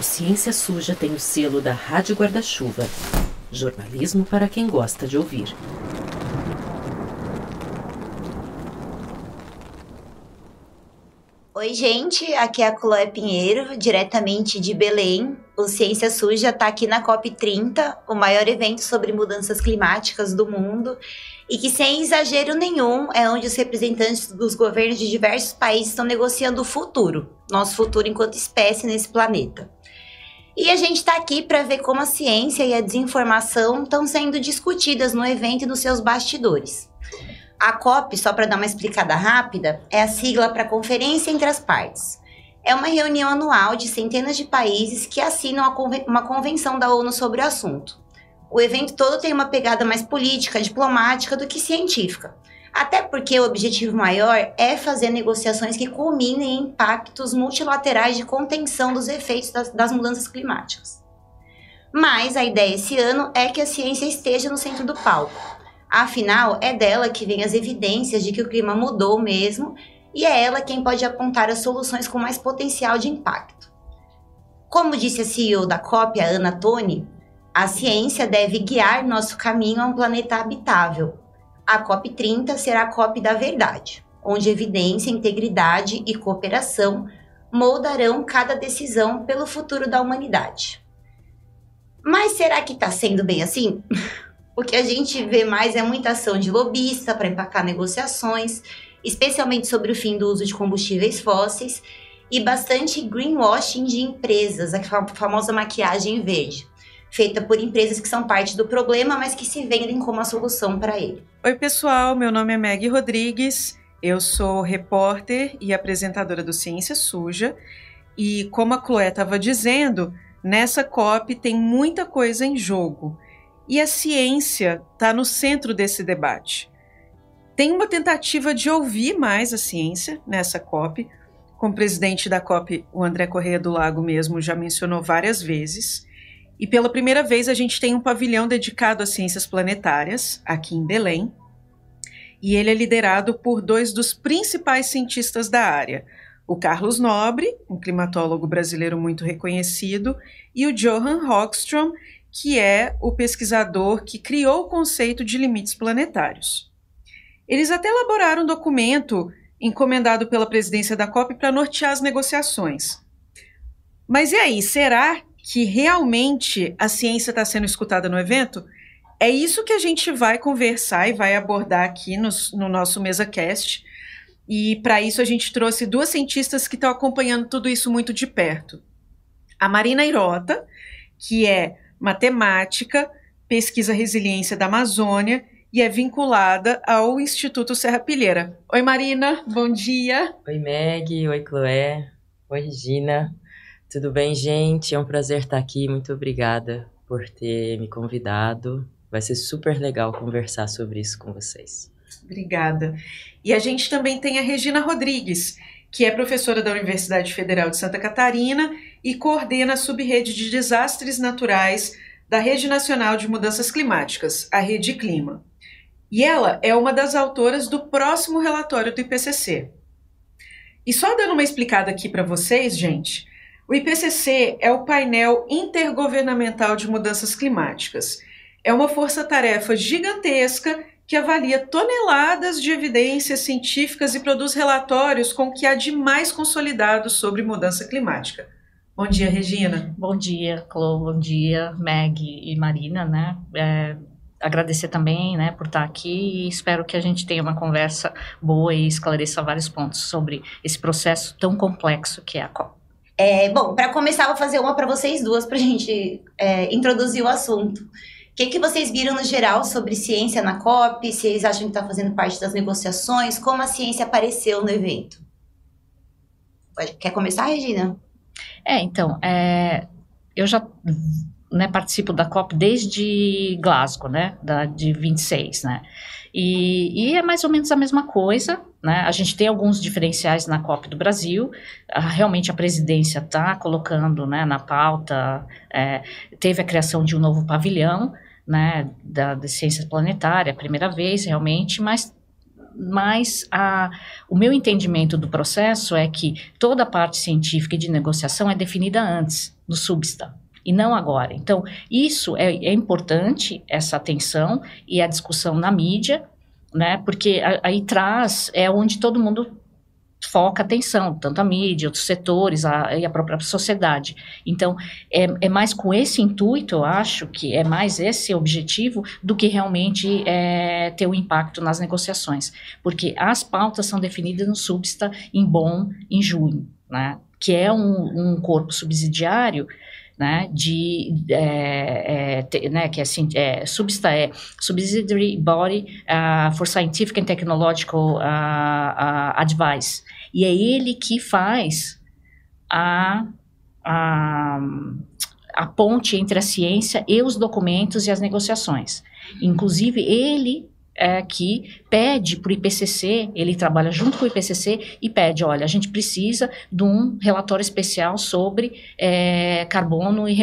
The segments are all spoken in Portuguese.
O Ciência Suja tem o selo da Rádio Guarda-Chuva. Jornalismo para quem gosta de ouvir. Oi, gente, aqui é a Chloé Pinheiro, diretamente de Belém. O Ciência Suja está aqui na COP30, o maior evento sobre mudanças climáticas do mundo, e que, sem exagero nenhum, é onde os representantes dos governos de diversos países estão negociando o futuro, nosso futuro enquanto espécie nesse planeta. E a gente está aqui para ver como a ciência e a desinformação estão sendo discutidas no evento e nos seus bastidores. A COP, só para dar uma explicada rápida, é a sigla para Conferência entre as Partes. É uma reunião anual de centenas de países que assinam uma convenção da ONU sobre o assunto. O evento todo tem uma pegada mais política, diplomática do que científica. Até porque o objetivo maior é fazer negociações que culminem em impactos multilaterais de contenção dos efeitos das mudanças climáticas. Mas a ideia esse ano é que a ciência esteja no centro do palco. Afinal, é dela que vêm as evidências de que o clima mudou mesmo, e é ela quem pode apontar as soluções com mais potencial de impacto. Como disse a CEO da COP, a Ana Toni, a ciência deve guiar nosso caminho a um planeta habitável. A COP30 será a COP da verdade, onde evidência, integridade e cooperação moldarão cada decisão pelo futuro da humanidade. Mas será que está sendo bem assim? O que a gente vê mais é muita ação de lobista para empacar negociações, especialmente sobre o fim do uso de combustíveis fósseis, e bastante greenwashing de empresas, a famosa maquiagem verde, feita por empresas que são parte do problema, mas que se vendem como a solução para ele. Oi, pessoal, meu nome é Meg Rodrigues, eu sou repórter e apresentadora do Ciência Suja, e como a Chloé estava dizendo, nessa COP tem muita coisa em jogo. E a ciência está no centro desse debate. Tem uma tentativa de ouvir mais a ciência nessa COP. Como presidente da COP, o André Correia do Lago mesmo já mencionou várias vezes. E pela primeira vez a gente tem um pavilhão dedicado às ciências planetárias, aqui em Belém. E ele é liderado por dois dos principais cientistas da área. O Carlos Nobre, um climatólogo brasileiro muito reconhecido, e o Johan Hagström, que é o pesquisador que criou o conceito de limites planetários. Eles até elaboraram um documento encomendado pela presidência da COP para nortear as negociações. Mas e aí, será que realmente a ciência está sendo escutada no evento? É isso que a gente vai conversar e vai abordar aqui no nosso MesaCast. E para isso a gente trouxe duas cientistas que estão acompanhando tudo isso muito de perto. A Marina Hirota, que é matemática, pesquisa resiliência da Amazônia e é vinculada ao Instituto Serra Pilheira. Oi, Marina, bom dia. Oi, Meg, oi, Chloé, oi, Regina. Tudo bem, gente? É um prazer estar aqui, muito obrigada por ter me convidado. Vai ser super legal conversar sobre isso com vocês. Obrigada. E a gente também tem a Regina Rodrigues, que é professora da Universidade Federal de Santa Catarina e coordena a subrede de desastres naturais da Rede Nacional de Mudanças Climáticas, a Rede Clima. E ela é uma das autoras do próximo relatório do IPCC. E só dando uma explicada aqui para vocês, gente, o IPCC é o painel intergovernamental de mudanças climáticas. É uma força-tarefa gigantesca que avalia toneladas de evidências científicas e produz relatórios com o que há de mais consolidado sobre mudança climática. Bom dia, Regina. Bom dia, Chloe. Bom dia, Meg e Marina, né? Agradecer também, né, por estar aqui e espero que a gente tenha uma conversa boa e esclareça vários pontos sobre esse processo tão complexo que é a COP. Bom, para começar, vou fazer uma para vocês duas, para a gente introduzir o assunto. O que vocês viram no geral sobre ciência na COP? Se vocês acham que está fazendo parte das negociações? Como a ciência apareceu no evento? Quer começar, Regina? Então, eu já participo da COP desde Glasgow, né, de 26, né, e é mais ou menos a mesma coisa, né, a gente tem alguns diferenciais na COP do Brasil, realmente a presidência está colocando, né, na pauta, teve a criação de um novo pavilhão, né, da ciência planetária, a primeira vez realmente, mas mas o meu entendimento do processo é que toda a parte científica e de negociação é definida antes, no substa, e não agora. Então, isso é importante, essa atenção e a discussão na mídia, né, porque aí é onde todo mundo foca atenção, tanto a mídia, outros setores e a própria sociedade. Então, é mais com esse intuito, eu acho, que é mais esse objetivo do que realmente ter um impacto nas negociações. Porque as pautas são definidas no substa em Bonn, em junho, né, que é um corpo subsidiário, né, né, que substa Subsidiary Body for Scientific and Technological Advice, e é ele que faz a ponte entre a ciência e os documentos e as negociações. Inclusive, ele que pede para o IPCC, ele trabalha junto com o IPCC e pede, olha, a gente precisa de um relatório especial sobre carbono e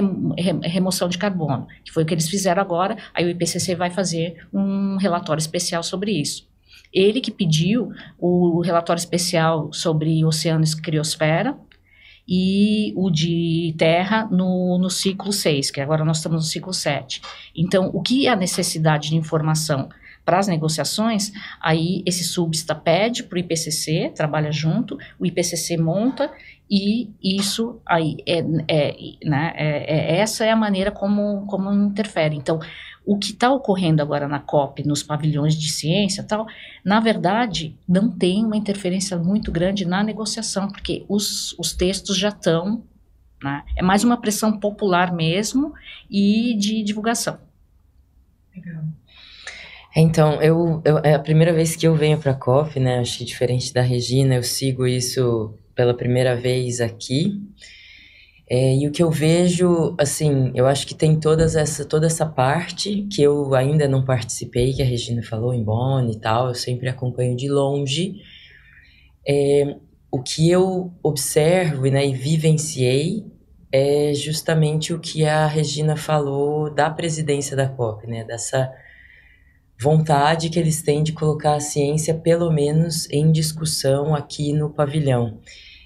remoção de carbono, que foi o que eles fizeram agora, aí o IPCC vai fazer um relatório especial sobre isso. Ele que pediu o relatório especial sobre oceanos e criosfera, e o de terra no ciclo 6, que agora nós estamos no ciclo 7. Então, o que é a necessidade de informação para as negociações, aí esse substa pede para o IPCC, trabalha junto, o IPCC monta, e isso aí, essa é a maneira como interfere. Então, o que está ocorrendo agora na COP, nos pavilhões de ciência e tal, na verdade, não tem uma interferência muito grande na negociação, porque os textos já estão, né, é mais uma pressão popular mesmo e de divulgação. Legal. Então, é a primeira vez que eu venho para a COP, né? Acho que diferente da Regina, eu sigo isso pela primeira vez aqui. E o que eu vejo, assim, eu acho que tem toda essa parte que eu ainda não participei, que a Regina falou em Bonn e tal, eu sempre acompanho de longe. O que eu observo, né, e vivenciei é justamente o que a Regina falou da presidência da COP, né? Dessa vontade que eles têm de colocar a ciência, pelo menos, em discussão aqui no pavilhão.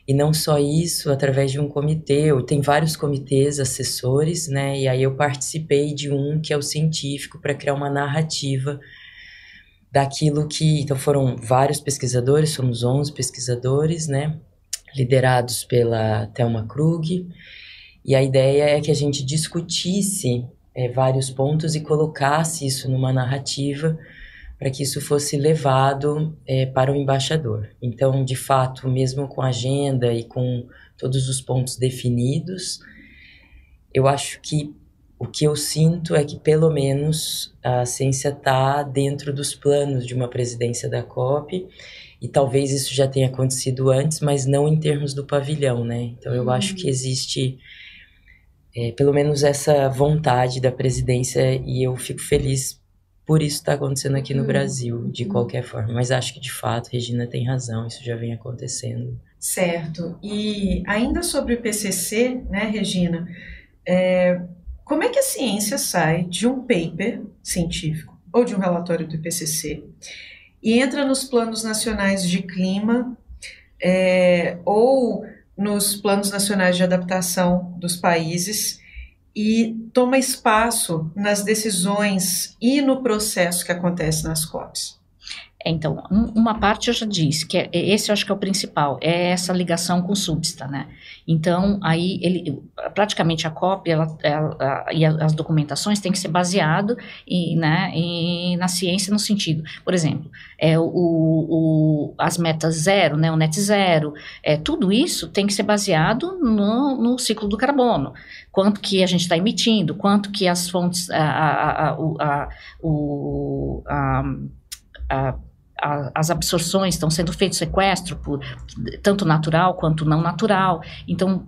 E não só isso, através de um comitê, tem vários comitês assessores, né? E aí eu participei de um que é o científico, para criar uma narrativa daquilo que... Então foram vários pesquisadores, somos 11 pesquisadores, né? Liderados pela Thelma Krug. E a ideia é que a gente discutisse vários pontos e colocasse isso numa narrativa para que isso fosse levado para o embaixador. Então, de fato, mesmo com a agenda e com todos os pontos definidos, eu acho que o que eu sinto é que, pelo menos, a ciência está dentro dos planos de uma presidência da COP, e talvez isso já tenha acontecido antes, mas não em termos do pavilhão, né? Então, eu acho que existe... pelo menos essa vontade da presidência, e eu fico feliz por isso estar acontecendo aqui no Brasil, de qualquer forma. Mas acho que, de fato, Regina tem razão, isso já vem acontecendo. Certo. E ainda sobre o IPCC, né, Regina, como é que a ciência sai de um paper científico ou de um relatório do IPCC e entra nos planos nacionais de clima ou nos planos nacionais de adaptação dos países e toma espaço nas decisões e no processo que acontece nas COPs? Então, uma parte eu já disse, que esse eu acho que é o principal, é essa ligação com o substa, né? Então, aí, praticamente a COP e as documentações têm que ser baseado na ciência no sentido, por exemplo, as metas zero, né, o net zero, tudo isso tem que ser baseado no ciclo do carbono, quanto que a gente está emitindo, quanto que as fontes, as absorções estão sendo feitos sequestro, tanto natural quanto não natural. Então,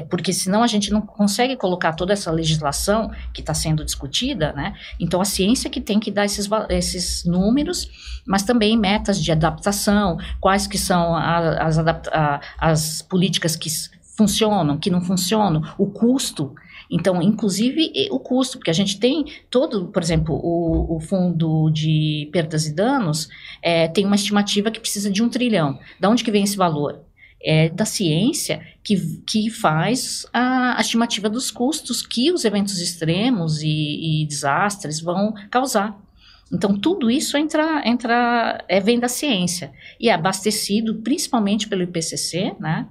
porque senão a gente não consegue colocar toda essa legislação que está sendo discutida, né? Então, a ciência que tem que dar esses números, mas também metas de adaptação, quais que são as políticas que funcionam, que não funcionam, o custo. Então, inclusive, o custo, porque a gente tem todo, por exemplo, o fundo de perdas e danos tem uma estimativa que precisa de 1 trilhão. Da onde que vem esse valor? É da ciência que faz a estimativa dos custos que os eventos extremos e desastres vão causar. Então, tudo isso vem da ciência e é abastecido principalmente pelo IPCC, né?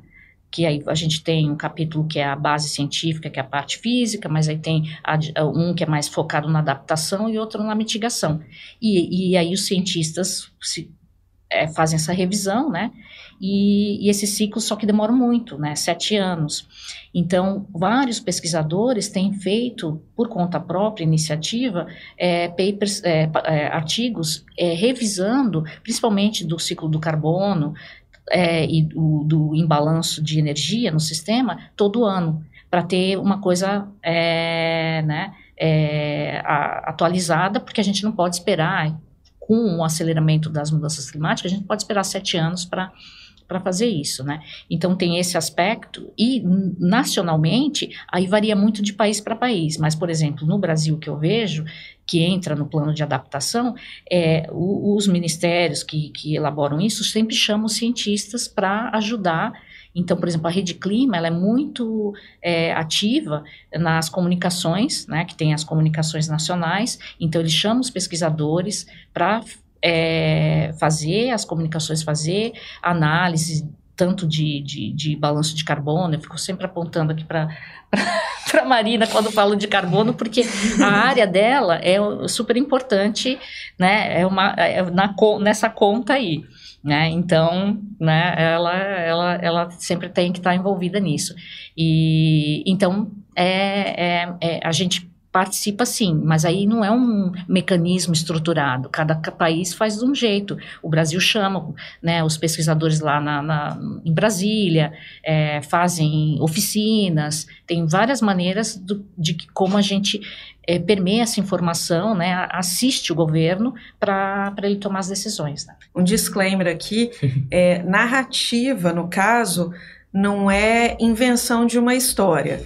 Que aí a gente tem um capítulo que é a base científica, que é a parte física, mas aí tem um que é mais focado na adaptação e outro na mitigação. E aí os cientistas fazem essa revisão, né? E esses ciclos só que demoram muito, né? 7 anos. Então, vários pesquisadores têm feito, por conta própria, iniciativa, papers, artigos revisando, principalmente do ciclo do carbono e do imbalanço de energia no sistema, todo ano, para ter uma coisa atualizada, porque a gente não pode esperar, com o aceleramento das mudanças climáticas, a gente pode esperar 7 anos para fazer isso, né? Então, tem esse aspecto, e nacionalmente, aí varia muito de país para país, mas, por exemplo, no Brasil, que eu vejo, que entra no plano de adaptação, os ministérios que elaboram isso sempre chamam cientistas para ajudar. Então, por exemplo, a Rede Clima, ela é muito ativa nas comunicações, né, que tem as comunicações nacionais, então eles chamam os pesquisadores para fazer as comunicações, fazer análise, tanto de balanço de carbono. Eu fico sempre apontando aqui para a Marina quando falo de carbono, porque a área dela é super importante, né, nessa conta aí. Né? Então, né, ela sempre tem que estar envolvida nisso. E então a gente participa sim, mas aí não é um mecanismo estruturado, cada país faz de um jeito. O Brasil chama, né, os pesquisadores lá em Brasília, fazem oficinas, tem várias maneiras de como a gente permeia essa informação, né, assiste o governo para ele tomar as decisões. Né? Um disclaimer aqui, narrativa, no caso, não é invenção de uma história,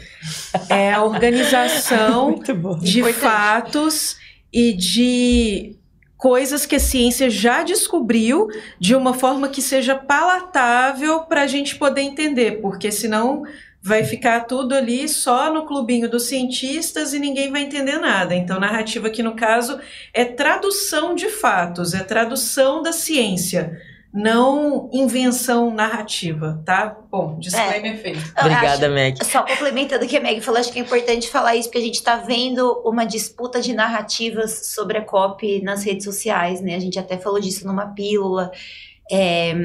é a organização de fatos e de coisas que a ciência já descobriu de uma forma que seja palatável para a gente poder entender, porque senão vai ficar tudo ali só no clubinho dos cientistas e ninguém vai entender nada. Então, narrativa aqui, no caso, é tradução de fatos, é tradução da ciência, não invenção narrativa, tá? Bom, disclaimer feito. Obrigada, Meg. Só complementando o que a Meg falou, acho que é importante falar isso, porque a gente está vendo uma disputa de narrativas sobre a COP nas redes sociais, né? A gente até falou disso numa pílula.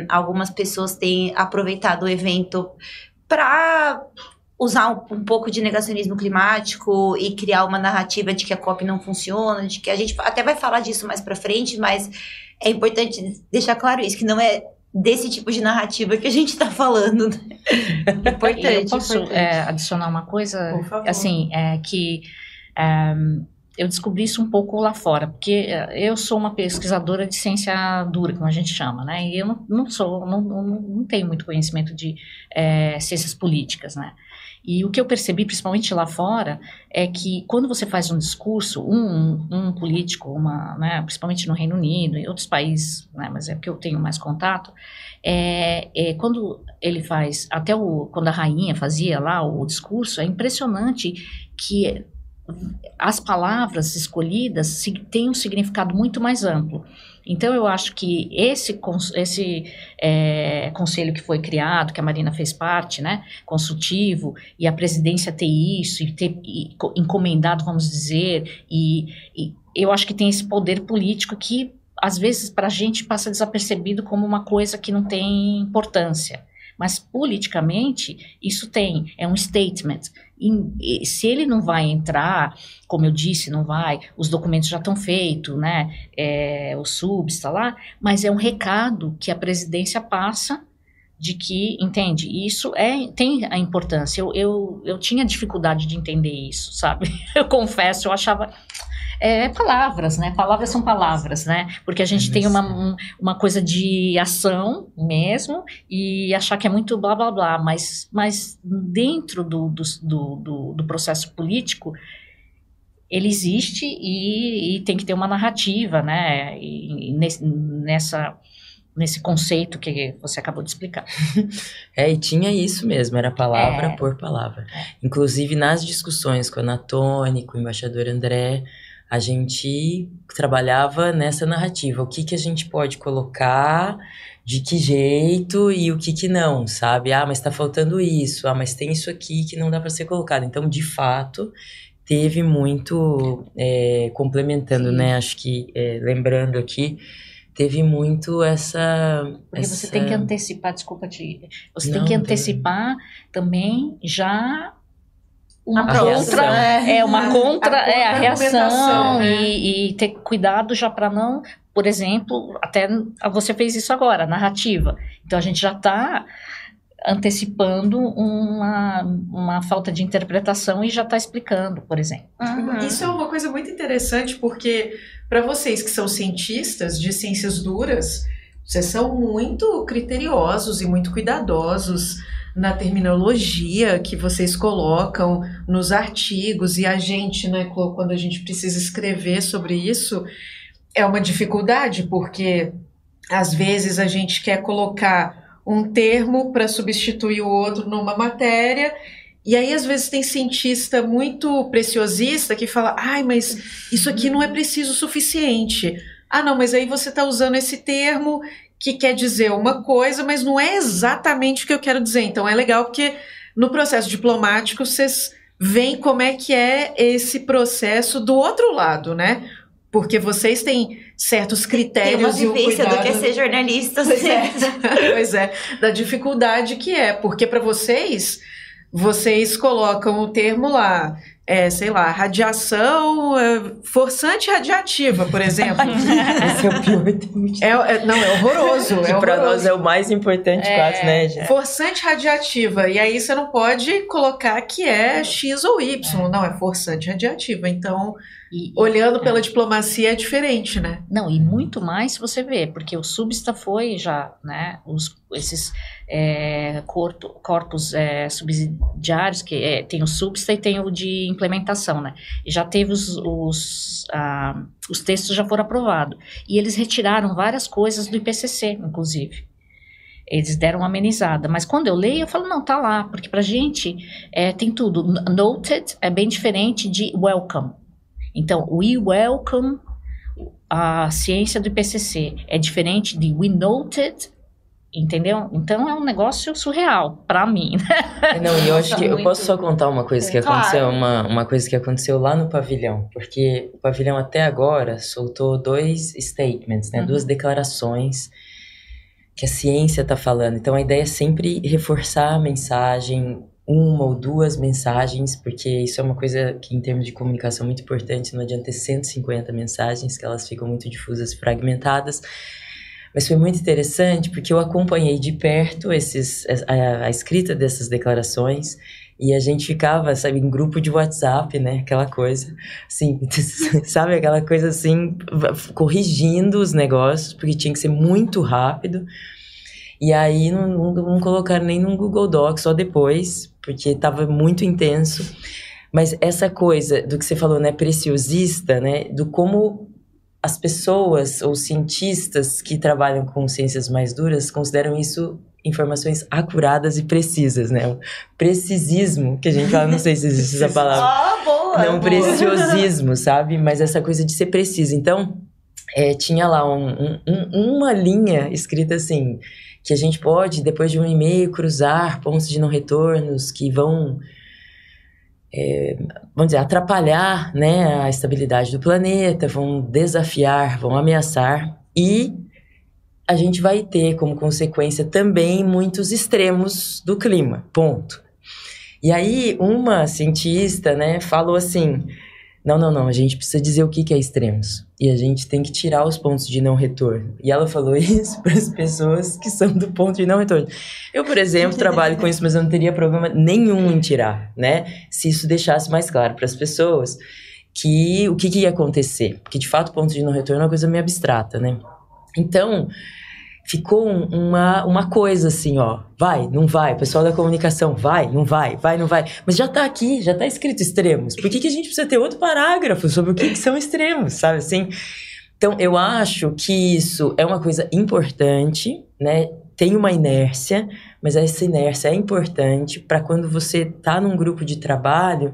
Algumas pessoas têm aproveitado o evento para usar um pouco de negacionismo climático e criar uma narrativa de que a COP não funciona, de que a gente até vai falar disso mais para frente, mas é importante deixar claro isso, que não é desse tipo de narrativa que a gente está falando. Importante. Eu posso adicionar uma coisa? Por favor. Assim, que eu descobri isso um pouco lá fora, porque eu sou uma pesquisadora de ciência dura, como a gente chama, né? E eu não tenho muito conhecimento de ciências políticas, né? E o que eu percebi, principalmente lá fora, é que quando você faz um discurso, um político, né, principalmente no Reino Unido e outros países, né, mas é porque eu tenho mais contato, quando ele faz, quando a rainha fazia lá o discurso, é impressionante que as palavras escolhidas têm um significado muito mais amplo. Então, eu acho que esse conselho que foi criado, que a Marina fez parte, né, consultivo, e a presidência ter isso, e ter encomendado, vamos dizer, e eu acho que tem esse poder político que, às vezes, para a gente passa desapercebido como uma coisa que não tem importância. Mas, politicamente, isso é um statement. E se ele não vai entrar, como eu disse, não vai, os documentos já estão feitos, né, o SUB está lá, mas é um recado que a presidência passa de que, entende, isso tem a importância. Eu tinha dificuldade de entender isso, sabe? Eu confesso, eu achava... palavras, né? Palavras são palavras, né? Porque a gente tem uma coisa de ação mesmo e achar que é muito blá, blá, blá, mas dentro do processo político, ele existe e tem que ter uma narrativa, né? E nesse conceito que você acabou de explicar. E tinha isso mesmo, era palavra por palavra. Inclusive, nas discussões com a Natone, com o embaixador André, a gente trabalhava nessa narrativa. O que a gente pode colocar, de que jeito e o que não, sabe? Mas tá faltando isso, mas tem isso aqui que não dá para ser colocado. Então, de fato, teve muito, complementando, né? Acho que, lembrando aqui, teve muito essa... Porque você tem que antecipar, desculpa te... Você tem que antecipar também já uma contra, a reação e ter cuidado já para não, por exemplo, até você fez isso agora, narrativa. Então a gente já está antecipando uma falta de interpretação e já está explicando, por exemplo. Isso é uma coisa muito interessante, porque para vocês que são cientistas de ciências duras, vocês são muito criteriosos e muito cuidadosos na terminologia que vocês colocam nos artigos, e a gente, né, quando a gente precisa escrever sobre isso, é uma dificuldade, porque às vezes a gente quer colocar um termo para substituir o outro numa matéria, e aí às vezes tem cientista muito preciosista que fala, mas isso aqui não é preciso o suficiente. Não, mas aí você está usando esse termo que quer dizer uma coisa, mas não é exatamente o que eu quero dizer. Então é legal porque no processo diplomático vocês veem como é que é esse processo do outro lado, né? Porque vocês têm certos critérios e o cuidado... Tem uma vivência do que é ser jornalista. Pois é, da dificuldade que é, porque para vocês colocam o termo lá, sei lá, radiação forçante radiativa, por exemplo. Esse é o pior termo. Não, é horroroso. Para nós é o mais importante quase, né, gente? Forçante radiativa, e aí você não pode colocar que é X ou Y, não, é forçante radiativa, então... olhando pela diplomacia é diferente, né? Não, e muito mais se você vê, porque o substa foi já, né, esses corpos subsidiários, que tem o substa e tem o de implementação, né? E já teve os textos já foram aprovados. E eles retiraram várias coisas do IPCC, inclusive. Eles deram uma amenizada, mas quando eu leio, eu falo, não, tá lá, porque pra gente tem tudo. Noted é bem diferente de welcome. Então, we welcome a ciência do IPCC. É diferente de we noted, entendeu? Então, é um negócio surreal, para mim. Não, e eu acho que eu posso só contar uma coisa que aconteceu, uma coisa que aconteceu lá no pavilhão. Porque o pavilhão até agora soltou 2 statements, né? 2 declarações que a ciência está falando. Então, a ideia é sempre reforçar a mensagem, 1 ou 2 mensagens, porque isso é uma coisa que em termos de comunicação é muito importante, não adianta ter 150 mensagens, que elas ficam muito difusas, fragmentadas, mas foi muito interessante, porque eu acompanhei de perto a escrita dessas declarações, e a gente ficava, sabe, em grupo de WhatsApp, né, aquela coisa, assim, sabe, aquela coisa assim, corrigindo os negócios, porque tinha que ser muito rápido. E aí não colocaram nem no Google Docs, só depois, porque estava muito intenso. Mas essa coisa do que você falou, né, preciosista, né, do como as pessoas ou cientistas que trabalham com ciências mais duras consideram isso informações acuradas e precisas, né? O precisismo, que a gente fala, não sei se existe essa palavra. Boa! Não, preciosismo, sabe? Mas essa coisa de ser preciso. Então, tinha lá uma linha escrita assim... que a gente pode, depois de um e-mail, cruzar pontos de não retornos que vão, vamos dizer, atrapalhar, né, a estabilidade do planeta, vão desafiar, vão ameaçar, e a gente vai ter como consequência também muitos extremos do clima, ponto. E aí uma cientista, né, falou assim... Não, a gente precisa dizer o que é extremos. E a gente tem que tirar os pontos de não retorno. E ela falou isso para as pessoas que são do ponto de não retorno. Eu, por exemplo, trabalho com isso, mas eu não teria problema nenhum em tirar, né? Se isso deixasse mais claro para as pessoas que o que ia acontecer. Porque, de fato, o ponto de não retorno é uma coisa meio abstrata, né? Então, ficou uma coisa assim, ó, vai, não vai, o pessoal da comunicação, vai, não vai, não vai. Mas já tá aqui, já tá escrito extremos. Por que a gente precisa ter outro parágrafo sobre o que são extremos, sabe assim? Então, eu acho que isso é uma coisa importante, né? Tem uma inércia, mas essa inércia é importante para quando você tá num grupo de trabalho,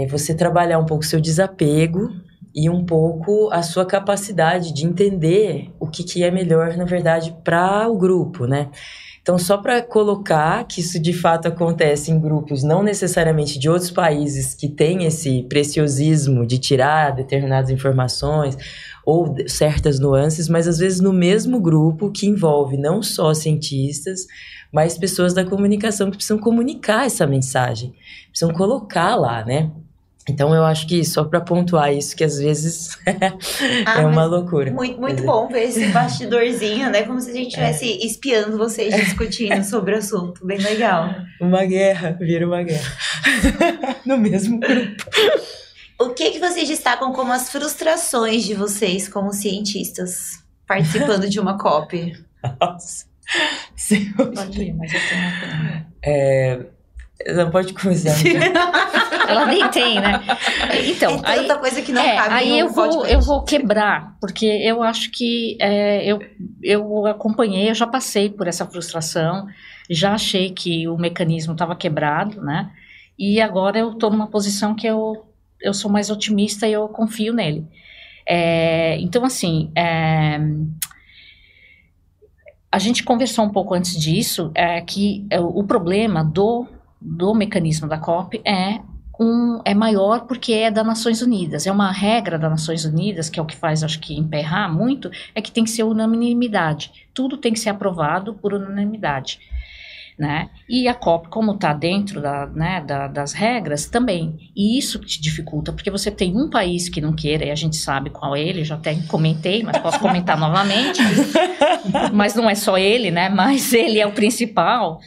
você trabalhar um pouco o seu desapego e um pouco a sua capacidade de entender o que é melhor, na verdade, para o grupo, né? Então, só para colocar que isso de fato acontece em grupos, não necessariamente de outros países que têm esse preciosismo de tirar determinadas informações ou certas nuances, mas às vezes no mesmo grupo que envolve não só cientistas, mas pessoas da comunicação que precisam comunicar essa mensagem, precisam colocar lá, né? Então, eu acho que só para pontuar isso, que às vezes é uma loucura. Muito bom ver esse bastidorzinho, né? Como se a gente estivesse espiando vocês discutindo sobre o assunto. Bem legal. Uma guerra, vira uma guerra. No mesmo grupo. O que vocês destacam como as frustrações de vocês como cientistas participando de uma COP? Nossa. Sim. Pode ir, mas eu tenho uma pergunta. Não pode começar. Ela nem tem, né? Então, é tanta coisa que não cabe. Aí eu vou quebrar, porque eu acho que eu acompanhei, eu já passei por essa frustração, já achei que o mecanismo estava quebrado, né? E agora eu estou numa posição que eu sou mais otimista e eu confio nele. Então, assim, a gente conversou um pouco antes disso, que o problema do mecanismo da COP é maior porque é das Nações Unidas, é uma regra das Nações Unidas, que é o que faz, acho que, emperrar muito, é que tem que ser unanimidade, tudo tem que ser aprovado por unanimidade, né? E a COP, como está dentro das regras, também, e isso te dificulta, porque você tem um país que não queira, e a gente sabe qual é ele, já até comentei, mas posso comentar novamente, mas não é só ele, né? Mas ele é o principal,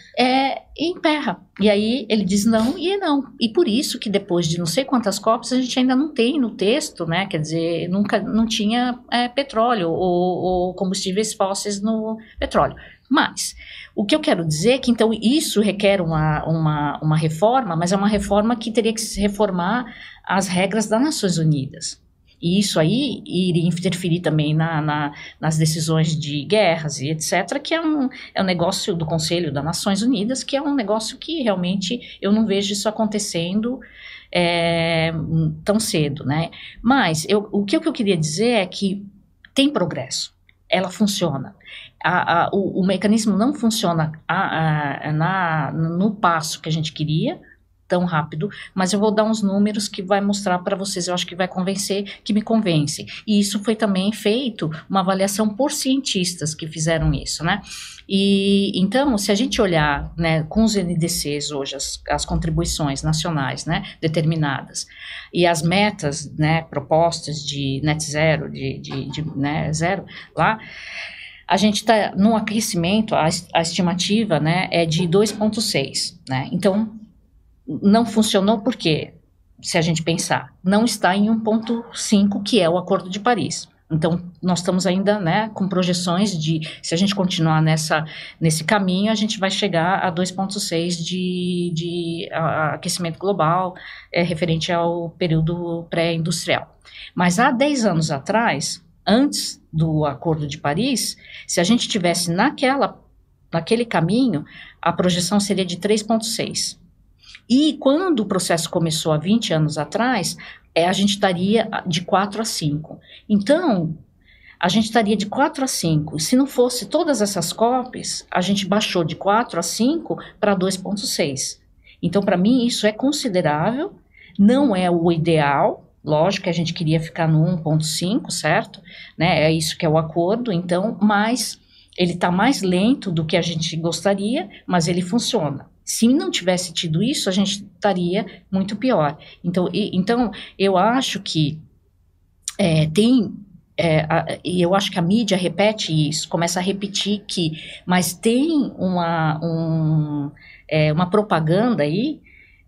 emperra. E aí ele diz não e não. E por isso que depois de não sei quantas COPs, a gente ainda não tem no texto, né? Quer dizer, não tinha petróleo ou combustíveis fósseis no petróleo. Mas o que eu quero dizer é que, então, isso requer uma reforma, mas é uma reforma que teria que se reformar as regras das Nações Unidas. E isso aí iria interferir também nas decisões de guerras e etc., que é um negócio do Conselho das Nações Unidas, que é um negócio que realmente eu não vejo isso acontecendo tão cedo, né? Mas o que eu queria dizer é que tem progresso, ela funciona. O mecanismo não funciona no passo que a gente queria, tão rápido, mas eu vou dar uns números que vai mostrar para vocês, eu acho que vai convencer, que me convence. E isso foi também feito, uma avaliação por cientistas que fizeram isso, né? E então, se a gente olhar, né, com os NDCs hoje, as contribuições nacionais, né, determinadas, e as metas, né, propostas de net zero, né, zero, lá, a gente está no aquecimento, a estimativa, né, é de 2,6, né? Então, não funcionou porque, se a gente pensar, não está em 1,5, que é o Acordo de Paris. Então, nós estamos ainda, né, com projeções de, se a gente continuar nesse caminho, a gente vai chegar a 2,6 de aquecimento global, referente ao período pré-industrial. Mas há 10 anos atrás, antes do Acordo de Paris, se a gente tivesse naquele caminho, a projeção seria de 3,6. E quando o processo começou há 20 anos atrás, a gente estaria de 4 a 5. Então, a gente estaria de 4 a 5. Se não fosse todas essas COPs, a gente baixou de 4 a 5 para 2,6. Então, para mim, isso é considerável, não é o ideal. Lógico que a gente queria ficar no 1,5, certo? Né? É isso que é o acordo, então, mas ele está mais lento do que a gente gostaria, mas ele funciona. Se não tivesse tido isso, a gente estaria muito pior. Então eu acho que e eu acho que a mídia repete isso, começa a repetir mas tem uma propaganda aí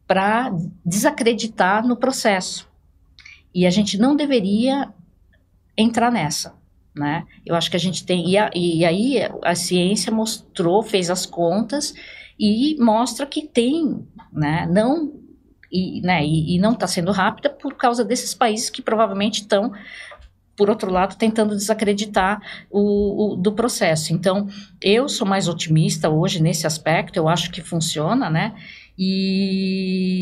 para desacreditar no processo. E a gente não deveria entrar nessa, né? Eu acho que a gente tem... E aí a ciência mostrou, fez as contas e mostra que tem, né? E não está sendo rápida por causa desses países que provavelmente estão, por outro lado, tentando desacreditar do processo. Então, eu sou mais otimista hoje nesse aspecto, eu acho que funciona, né? E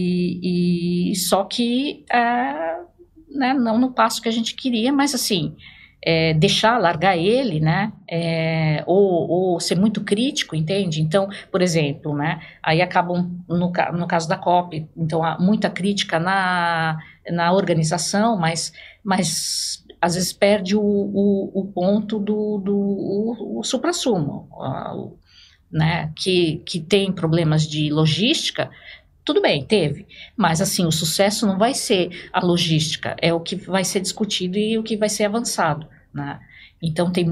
só que né, não no passo que a gente queria, mas assim, largar ele, né? Ou ser muito crítico, entende? Então, por exemplo, né? Aí acabam, no caso da COP, então há muita crítica na organização, mas às vezes perde o ponto do suprassumo, né, que tem problemas de logística. Tudo bem, teve, mas assim, o sucesso não vai ser a logística, é o que vai ser discutido e o que vai ser avançado, né? Então tem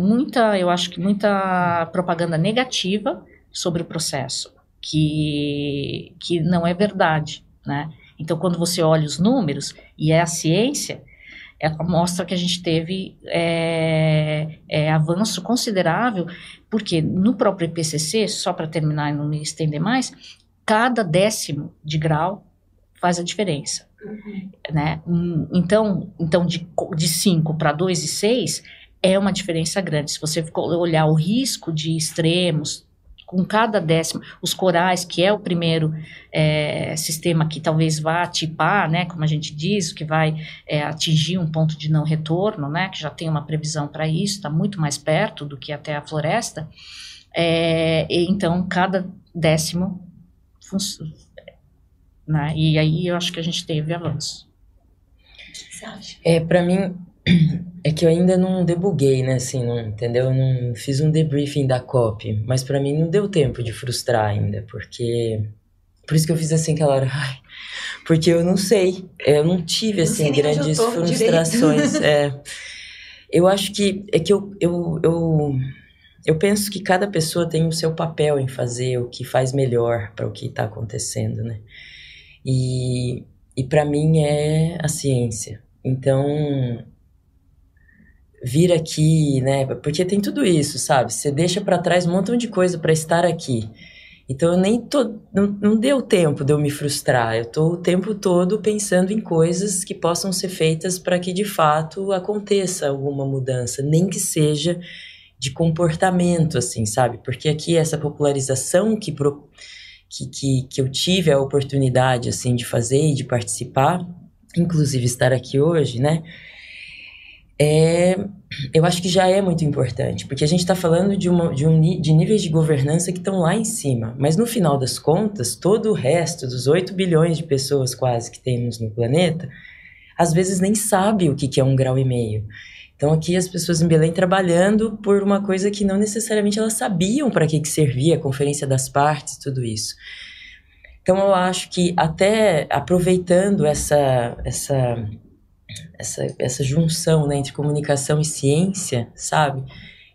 eu acho que muita propaganda negativa sobre o processo, que não é verdade, né? Então quando você olha os números, e a ciência, ela mostra que a gente teve avanço considerável, porque no próprio IPCC, só para terminar e não me estender mais, cada 10º de grau faz a diferença. Né? Então de 5 para 2,6 é uma diferença grande. Se você olhar o risco de extremos, com cada 10º, os corais, que é o primeiro sistema que talvez vá tipar, né, como a gente diz, que vai atingir um ponto de não retorno, né, que já tem uma previsão para isso, está muito mais perto do que até a floresta, então cada 10º funciona, né, e aí eu acho que a gente teve avanço. O que você acha? Para mim, é que eu ainda não debuguei, né, assim, entendeu? Eu não fiz um debriefing da COP, mas pra mim não deu tempo de frustrar ainda, porque... Por isso que eu fiz assim aquela hora, porque eu não sei, eu não tive, assim, grandes frustrações. Eu acho que, eu penso que cada pessoa tem o seu papel em fazer o que faz melhor para o que tá acontecendo, né? E pra mim é a ciência. Então... vir aqui, né, porque tem tudo isso, sabe, você deixa pra trás um montão de coisa pra estar aqui, então eu não deu tempo de eu me frustrar, eu tô o tempo todo pensando em coisas que possam ser feitas para que de fato aconteça alguma mudança, nem que seja de comportamento, assim, sabe, porque aqui essa popularização que eu tive a oportunidade, assim, de fazer e de participar, inclusive estar aqui hoje, né, eu acho que já é muito importante, porque a gente está falando de níveis de governança que estão lá em cima, mas no final das contas, todo o resto dos 8 bilhões de pessoas quase que temos no planeta, às vezes nem sabe o que é 1,5 grau. Então aqui as pessoas em Belém trabalhando por uma coisa que não necessariamente elas sabiam para que servia, a Conferência das Partes, tudo isso. Então eu acho que até aproveitando essa junção, né, entre comunicação e ciência, sabe?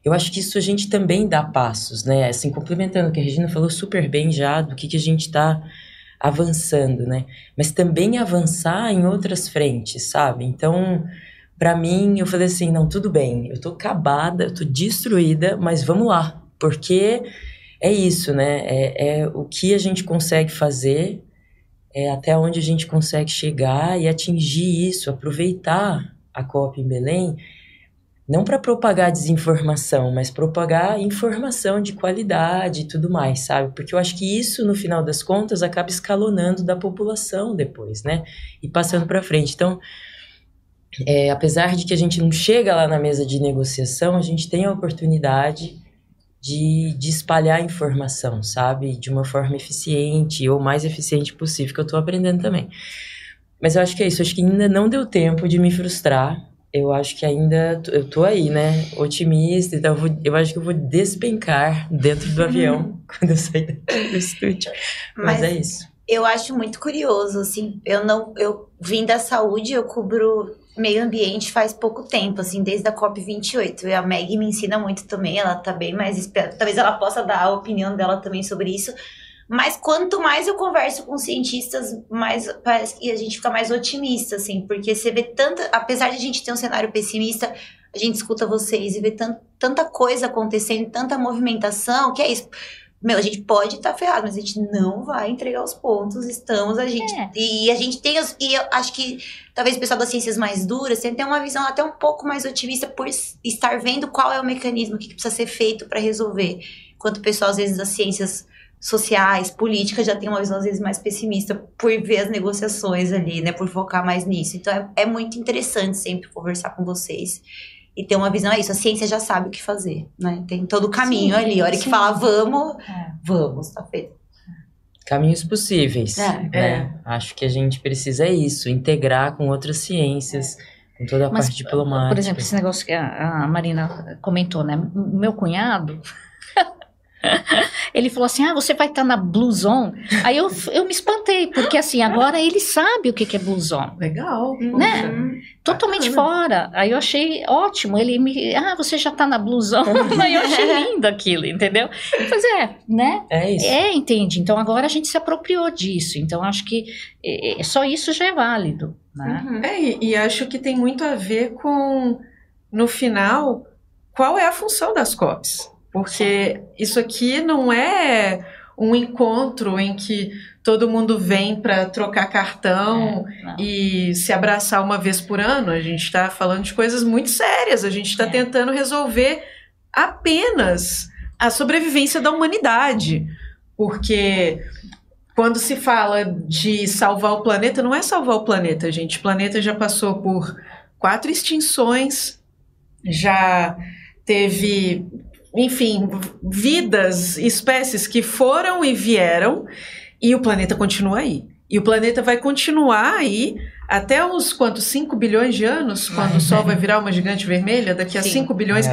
Eu acho que isso a gente também dá passos, né? Assim, complementando o que a Regina falou super bem já, do que a gente está avançando, né? Mas também avançar em outras frentes, sabe? Então, para mim, eu falei assim, não, tudo bem, eu tô acabada, eu tô destruída, mas vamos lá, porque é isso, né? É o que a gente consegue fazer, até onde a gente consegue chegar e atingir isso, aproveitar a COP em Belém, não para propagar desinformação, mas propagar informação de qualidade e tudo mais, sabe? Porque eu acho que isso, no final das contas, acaba escalonando da população depois, né? E passando para frente. Então, apesar de que a gente não chega lá na mesa de negociação, a gente tem a oportunidade de espalhar informação, sabe? De uma forma eficiente ou mais eficiente possível, que eu tô aprendendo também. Mas eu acho que é isso, eu acho que ainda não deu tempo de me frustrar. Eu acho que ainda, eu tô aí, né? Otimista, então eu acho que eu vou despencar dentro do avião quando eu sair do estúdio. Mas é isso. Eu acho muito curioso, assim, eu vim da saúde, eu cubro meio ambiente faz pouco tempo, assim, desde a COP28, e a Meg me ensina muito também, ela tá bem mais esperta, talvez ela possa dar a opinião dela também sobre isso, Mas quanto mais eu converso com cientistas, mais parece que a gente fica mais otimista, assim, porque você vê tanta, apesar de a gente ter um cenário pessimista, a gente escuta vocês e vê tanta coisa acontecendo, tanta movimentação, que é isso. Meu, a gente pode estar ferrado, mas a gente não vai entregar os pontos, e a gente tem, e eu acho que talvez o pessoal das ciências mais duras tem uma visão até um pouco mais otimista por estar vendo qual é o mecanismo, o que precisa ser feito para resolver, enquanto o pessoal às vezes das ciências sociais, políticas, já tem uma visão às vezes mais pessimista por ver as negociações ali, né, por focar mais nisso. Então é muito interessante sempre conversar com vocês e ter uma visão, é isso, a ciência já sabe o que fazer, né, tem todo o caminho ali, a hora que fala vamos, tá feito. Caminhos possíveis, né? Acho que a gente precisa isso, integrar com outras ciências, com toda a parte diplomática. Por exemplo, esse negócio que a Marina comentou, né, meu cunhado... Ele falou assim, você vai estar na Blue Zone. Aí eu me espantei, porque assim, agora ele sabe o que é Blue Zone. Legal. Né? Totalmente fora. Aí eu achei ótimo. Ele você já está na Blue Zone. Aí eu achei lindo aquilo, entendeu? Pois né? É isso. Entende? Então agora a gente se apropriou disso. Então acho que só isso já é válido. Né? E acho que tem muito a ver com, no final, qual é a função das COPs. Porque isso aqui não é um encontro em que todo mundo vem para trocar cartão e se abraçar uma vez por ano. A gente está falando de coisas muito sérias. A gente está tentando resolver apenas a sobrevivência da humanidade. Porque quando se fala de salvar o planeta, não é salvar o planeta, gente. O planeta já passou por 4 extinções, já teve... Enfim, vidas, espécies que foram e vieram, e o planeta continua aí. E o planeta vai continuar aí até uns 5 bilhões de anos, quando o Sol vai virar uma gigante vermelha, daqui a 5 bilhões.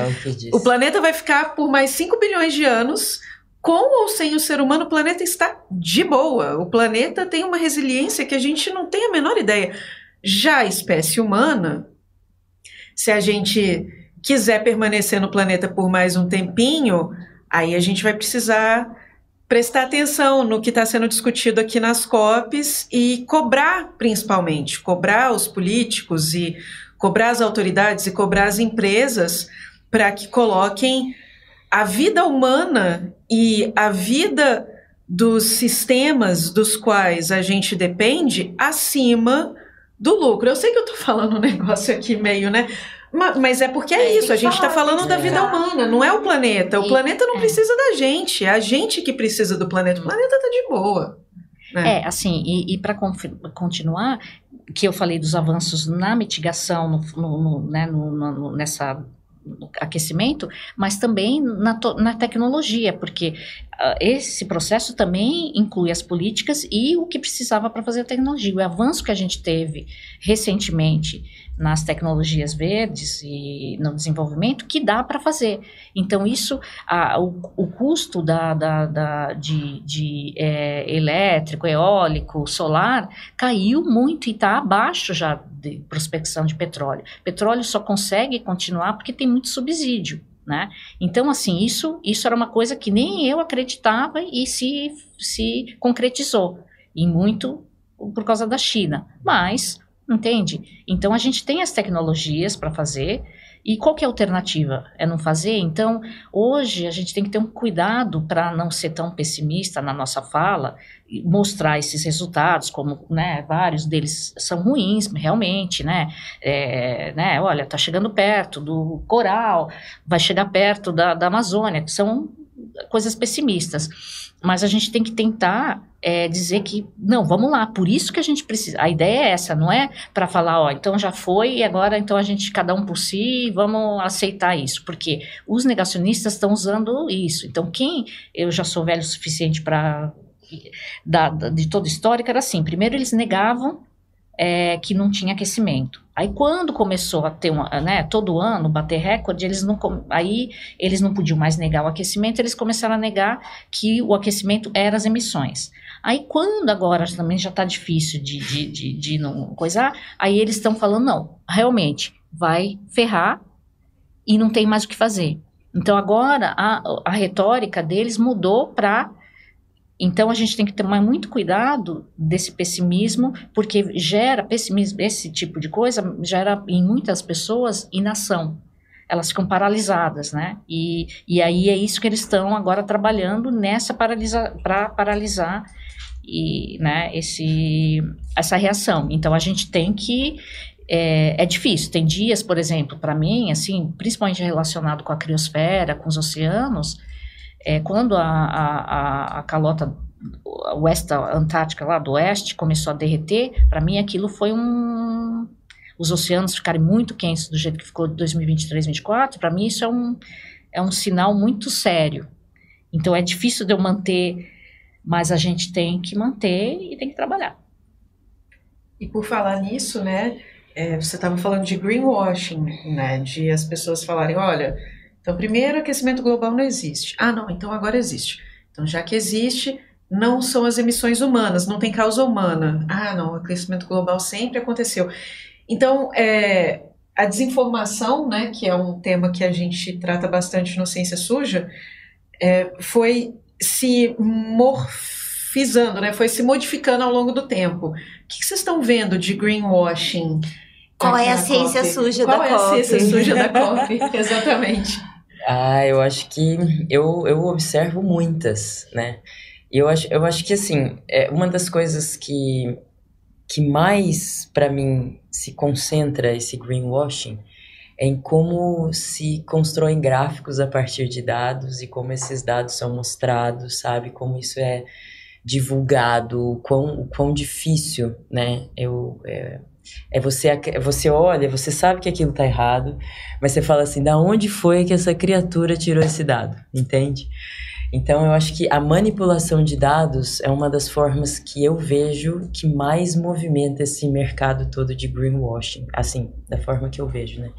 O planeta vai ficar por mais 5 bilhões de anos, com ou sem o ser humano, o planeta está de boa. O planeta tem uma resiliência que a gente não tem a menor ideia. Já a espécie humana, se a gente... quiser permanecer no planeta por mais um tempinho, aí a gente vai precisar prestar atenção no que está sendo discutido aqui nas COPs e cobrar, principalmente, cobrar os políticos e cobrar as autoridades e cobrar as empresas para que coloquem a vida humana e a vida dos sistemas dos quais a gente depende acima do lucro. Eu sei que eu estou falando um negócio aqui meio, né? Mas é porque é isso, a gente está falando da vida humana, não é o planeta. O planeta não precisa da gente, é a gente que precisa do planeta. O planeta está de boa. Né? Assim, e para continuar, que eu falei dos avanços na mitigação, nessa aquecimento, mas também na tecnologia, porque esse processo também inclui as políticas e o que precisava para fazer a tecnologia. O avanço que a gente teve recentemente nas tecnologias verdes e no desenvolvimento, que dá para fazer. Então, isso, o custo de elétrico, eólico, solar, caiu muito e está abaixo já de prospecção de petróleo. Petróleo só consegue continuar porque tem muito subsídio, né? Então, assim, isso era uma coisa que nem eu acreditava e se concretizou, e muito por causa da China, mas... Entende? Então, a gente tem as tecnologias para fazer, e qual que é a alternativa? É não fazer? Então, hoje, a gente tem que ter um cuidado para não ser tão pessimista na nossa fala, e mostrar esses resultados, como, né, vários deles são ruins, realmente, né? Olha, está chegando perto do coral, vai chegar perto da Amazônia, são coisas pessimistas. Mas a gente tem que tentar dizer que, não, vamos lá, por isso que a gente precisa. A ideia é essa, não é para falar, então já foi e agora então a gente, cada um por si, vamos aceitar isso. Porque os negacionistas estão usando isso. Então eu já sou velho o suficiente para... de toda histórica, era assim, primeiro eles negavam que não tinha aquecimento. Aí quando começou a ter todo ano bater recorde, eles não podiam mais negar o aquecimento, eles começaram a negar que o aquecimento era as emissões. Aí quando agora também já está difícil de não coisar, aí eles estão falando, não, realmente vai ferrar e não tem mais o que fazer. Então agora a retórica deles mudou para Então, a gente tem que tomar muito cuidado desse pessimismo, porque gera pessimismo, esse tipo de coisa gera em muitas pessoas inação. Elas ficam paralisadas, né? E aí é isso que eles estão agora trabalhando nessa para paralisar né, essa reação. Então, a gente tem que... É difícil. Tem dias, por exemplo, para mim, assim, principalmente relacionado com a criosfera, com os oceanos, quando a calota oeste antártica lá do oeste começou a derreter, para mim aquilo foi os oceanos ficarem muito quentes do jeito que ficou de 2023, 2024, para mim isso é um sinal muito sério. Então é difícil de eu manter, mas a gente tem que manter e tem que trabalhar. E por falar nisso, né, você estava falando de greenwashing, né, de as pessoas falarem, olha, então primeiro aquecimento global não existe. Ah, não, então agora existe. Então já que existe, não são as emissões humanas, não tem causa humana. Ah, não, o aquecimento global sempre aconteceu. Então, a desinformação, né, que é um tema que a gente trata bastante no Ciência Suja, foi se morfizando, né, foi se modificando ao longo do tempo. O que vocês estão vendo de greenwashing? Qual é a ciência suja da COP? Qual é a ciência suja da COP? Exatamente. Eu acho que eu observo muitas, né? E eu acho que, assim, uma das coisas que mais, para mim, se concentra esse greenwashing é em como se constroem gráficos a partir de dados e como esses dados são mostrados, sabe? Como isso é divulgado, o quão difícil, né? Você olha, você sabe que aquilo tá errado, mas você fala assim, da onde foi que essa criatura tirou esse dado, entende? Então, eu acho que a manipulação de dados é uma das formas que eu vejo que mais movimenta esse mercado todo de greenwashing, assim, da forma que eu vejo, né?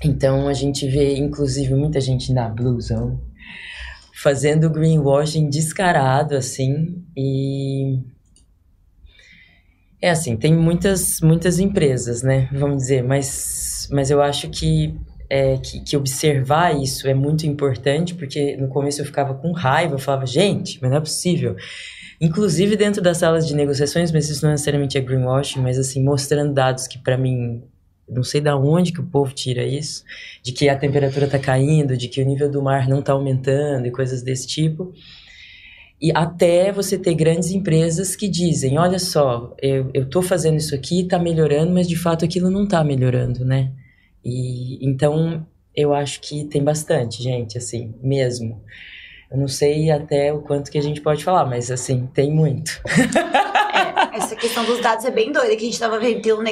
Então, a gente vê, inclusive, muita gente na Blue Zone fazendo greenwashing descarado, assim, e... assim, tem muitas empresas, né, vamos dizer, mas eu acho que observar isso é muito importante, porque no começo eu ficava com raiva, eu falava, gente, mas não é possível. Inclusive dentro das salas de negociações, mas isso não necessariamente é greenwashing, mas assim, mostrando dados que para mim, não sei de onde que o povo tira isso, de que a temperatura está caindo, de que o nível do mar não está aumentando e coisas desse tipo. E até você ter grandes empresas que dizem, olha só, eu estou fazendo isso aqui, está melhorando, mas de fato aquilo não está melhorando, né? E então eu acho que tem bastante, gente, assim, mesmo. Eu não sei até o quanto que a gente pode falar, mas assim, tem muito. Essa questão dos dados é bem doida, que a gente tava vendo, tem um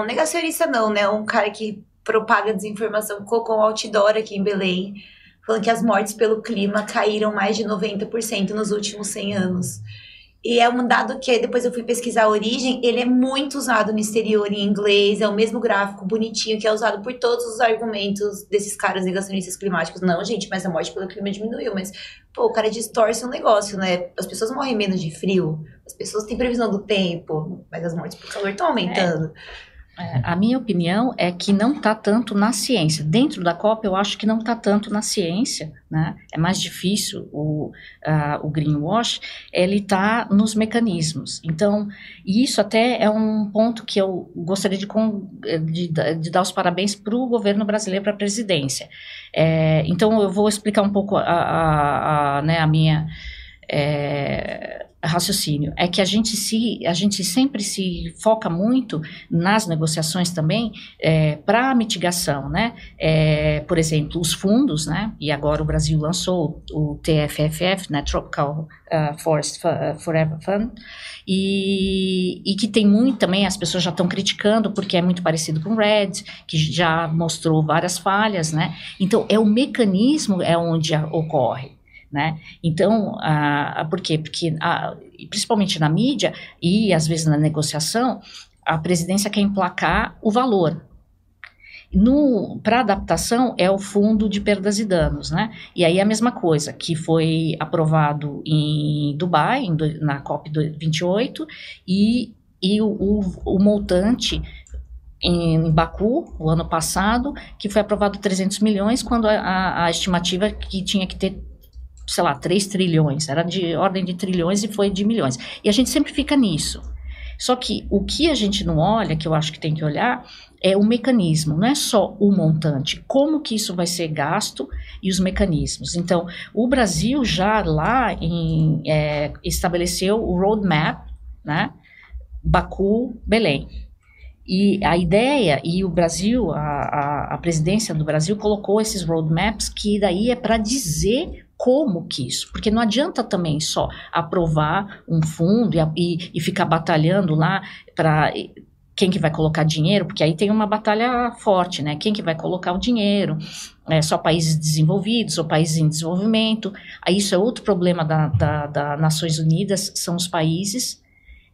negacionista não, né? Um cara que propaga desinformação, colocou um outdoor aqui em Belém, falando que as mortes pelo clima caíram mais de 90% nos últimos 100 anos. E é um dado que depois eu fui pesquisar a origem, ele é muito usado no exterior em inglês, é o mesmo gráfico bonitinho que é usado por todos os argumentos desses caras negacionistas climáticos. Não, gente, mas a morte pelo clima diminuiu, mas, pô, o cara distorce um negócio, né? As pessoas morrem menos de frio, as pessoas têm previsão do tempo, mas as mortes por calor estão aumentando. A minha opinião é que não está tanto na ciência. Dentro da COP, eu acho que não está tanto na ciência, né? É mais difícil o greenwash, ele está nos mecanismos. Então, isso até é um ponto que eu gostaria de dar os parabéns para o governo brasileiro, para a presidência. Então, eu vou explicar um pouco né, a minha... raciocínio, é que a gente sempre se foca muito nas negociações também para mitigação, né? Por exemplo, os fundos, né? E agora o Brasil lançou o TFFF, né? Tropical Forest Forever Fund, e que tem muito também, as pessoas já estão criticando porque é muito parecido com o REDD, que já mostrou várias falhas, né? Então, o mecanismo é onde ocorre. Né? Então, por quê? Porque, principalmente na mídia e às vezes na negociação, a presidência quer emplacar o valor. Para adaptação é o fundo de perdas e danos, né? E aí a mesma coisa, que foi aprovado em Dubai, na COP28, e o montante em Baku, o ano passado, que foi aprovado 300 milhões, quando a estimativa que tinha que ter sei lá, 3 trilhões, era de ordem de trilhões e foi de milhões. E a gente sempre fica nisso. Só que o que a gente não olha, que eu acho que tem que olhar, é o mecanismo, não é só o montante, como que isso vai ser gasto e os mecanismos. Então, o Brasil já lá estabeleceu o roadmap, né? Baku, Belém. E a ideia, e o Brasil, a presidência do Brasil colocou esses roadmaps que daí é para dizer como que isso, porque não adianta também só aprovar um fundo e ficar batalhando lá para quem que vai colocar dinheiro, porque aí tem uma batalha forte, né? Quem que vai colocar o dinheiro? Só países desenvolvidos ou países em desenvolvimento. Aí isso é outro problema da Nações Unidas, são os países.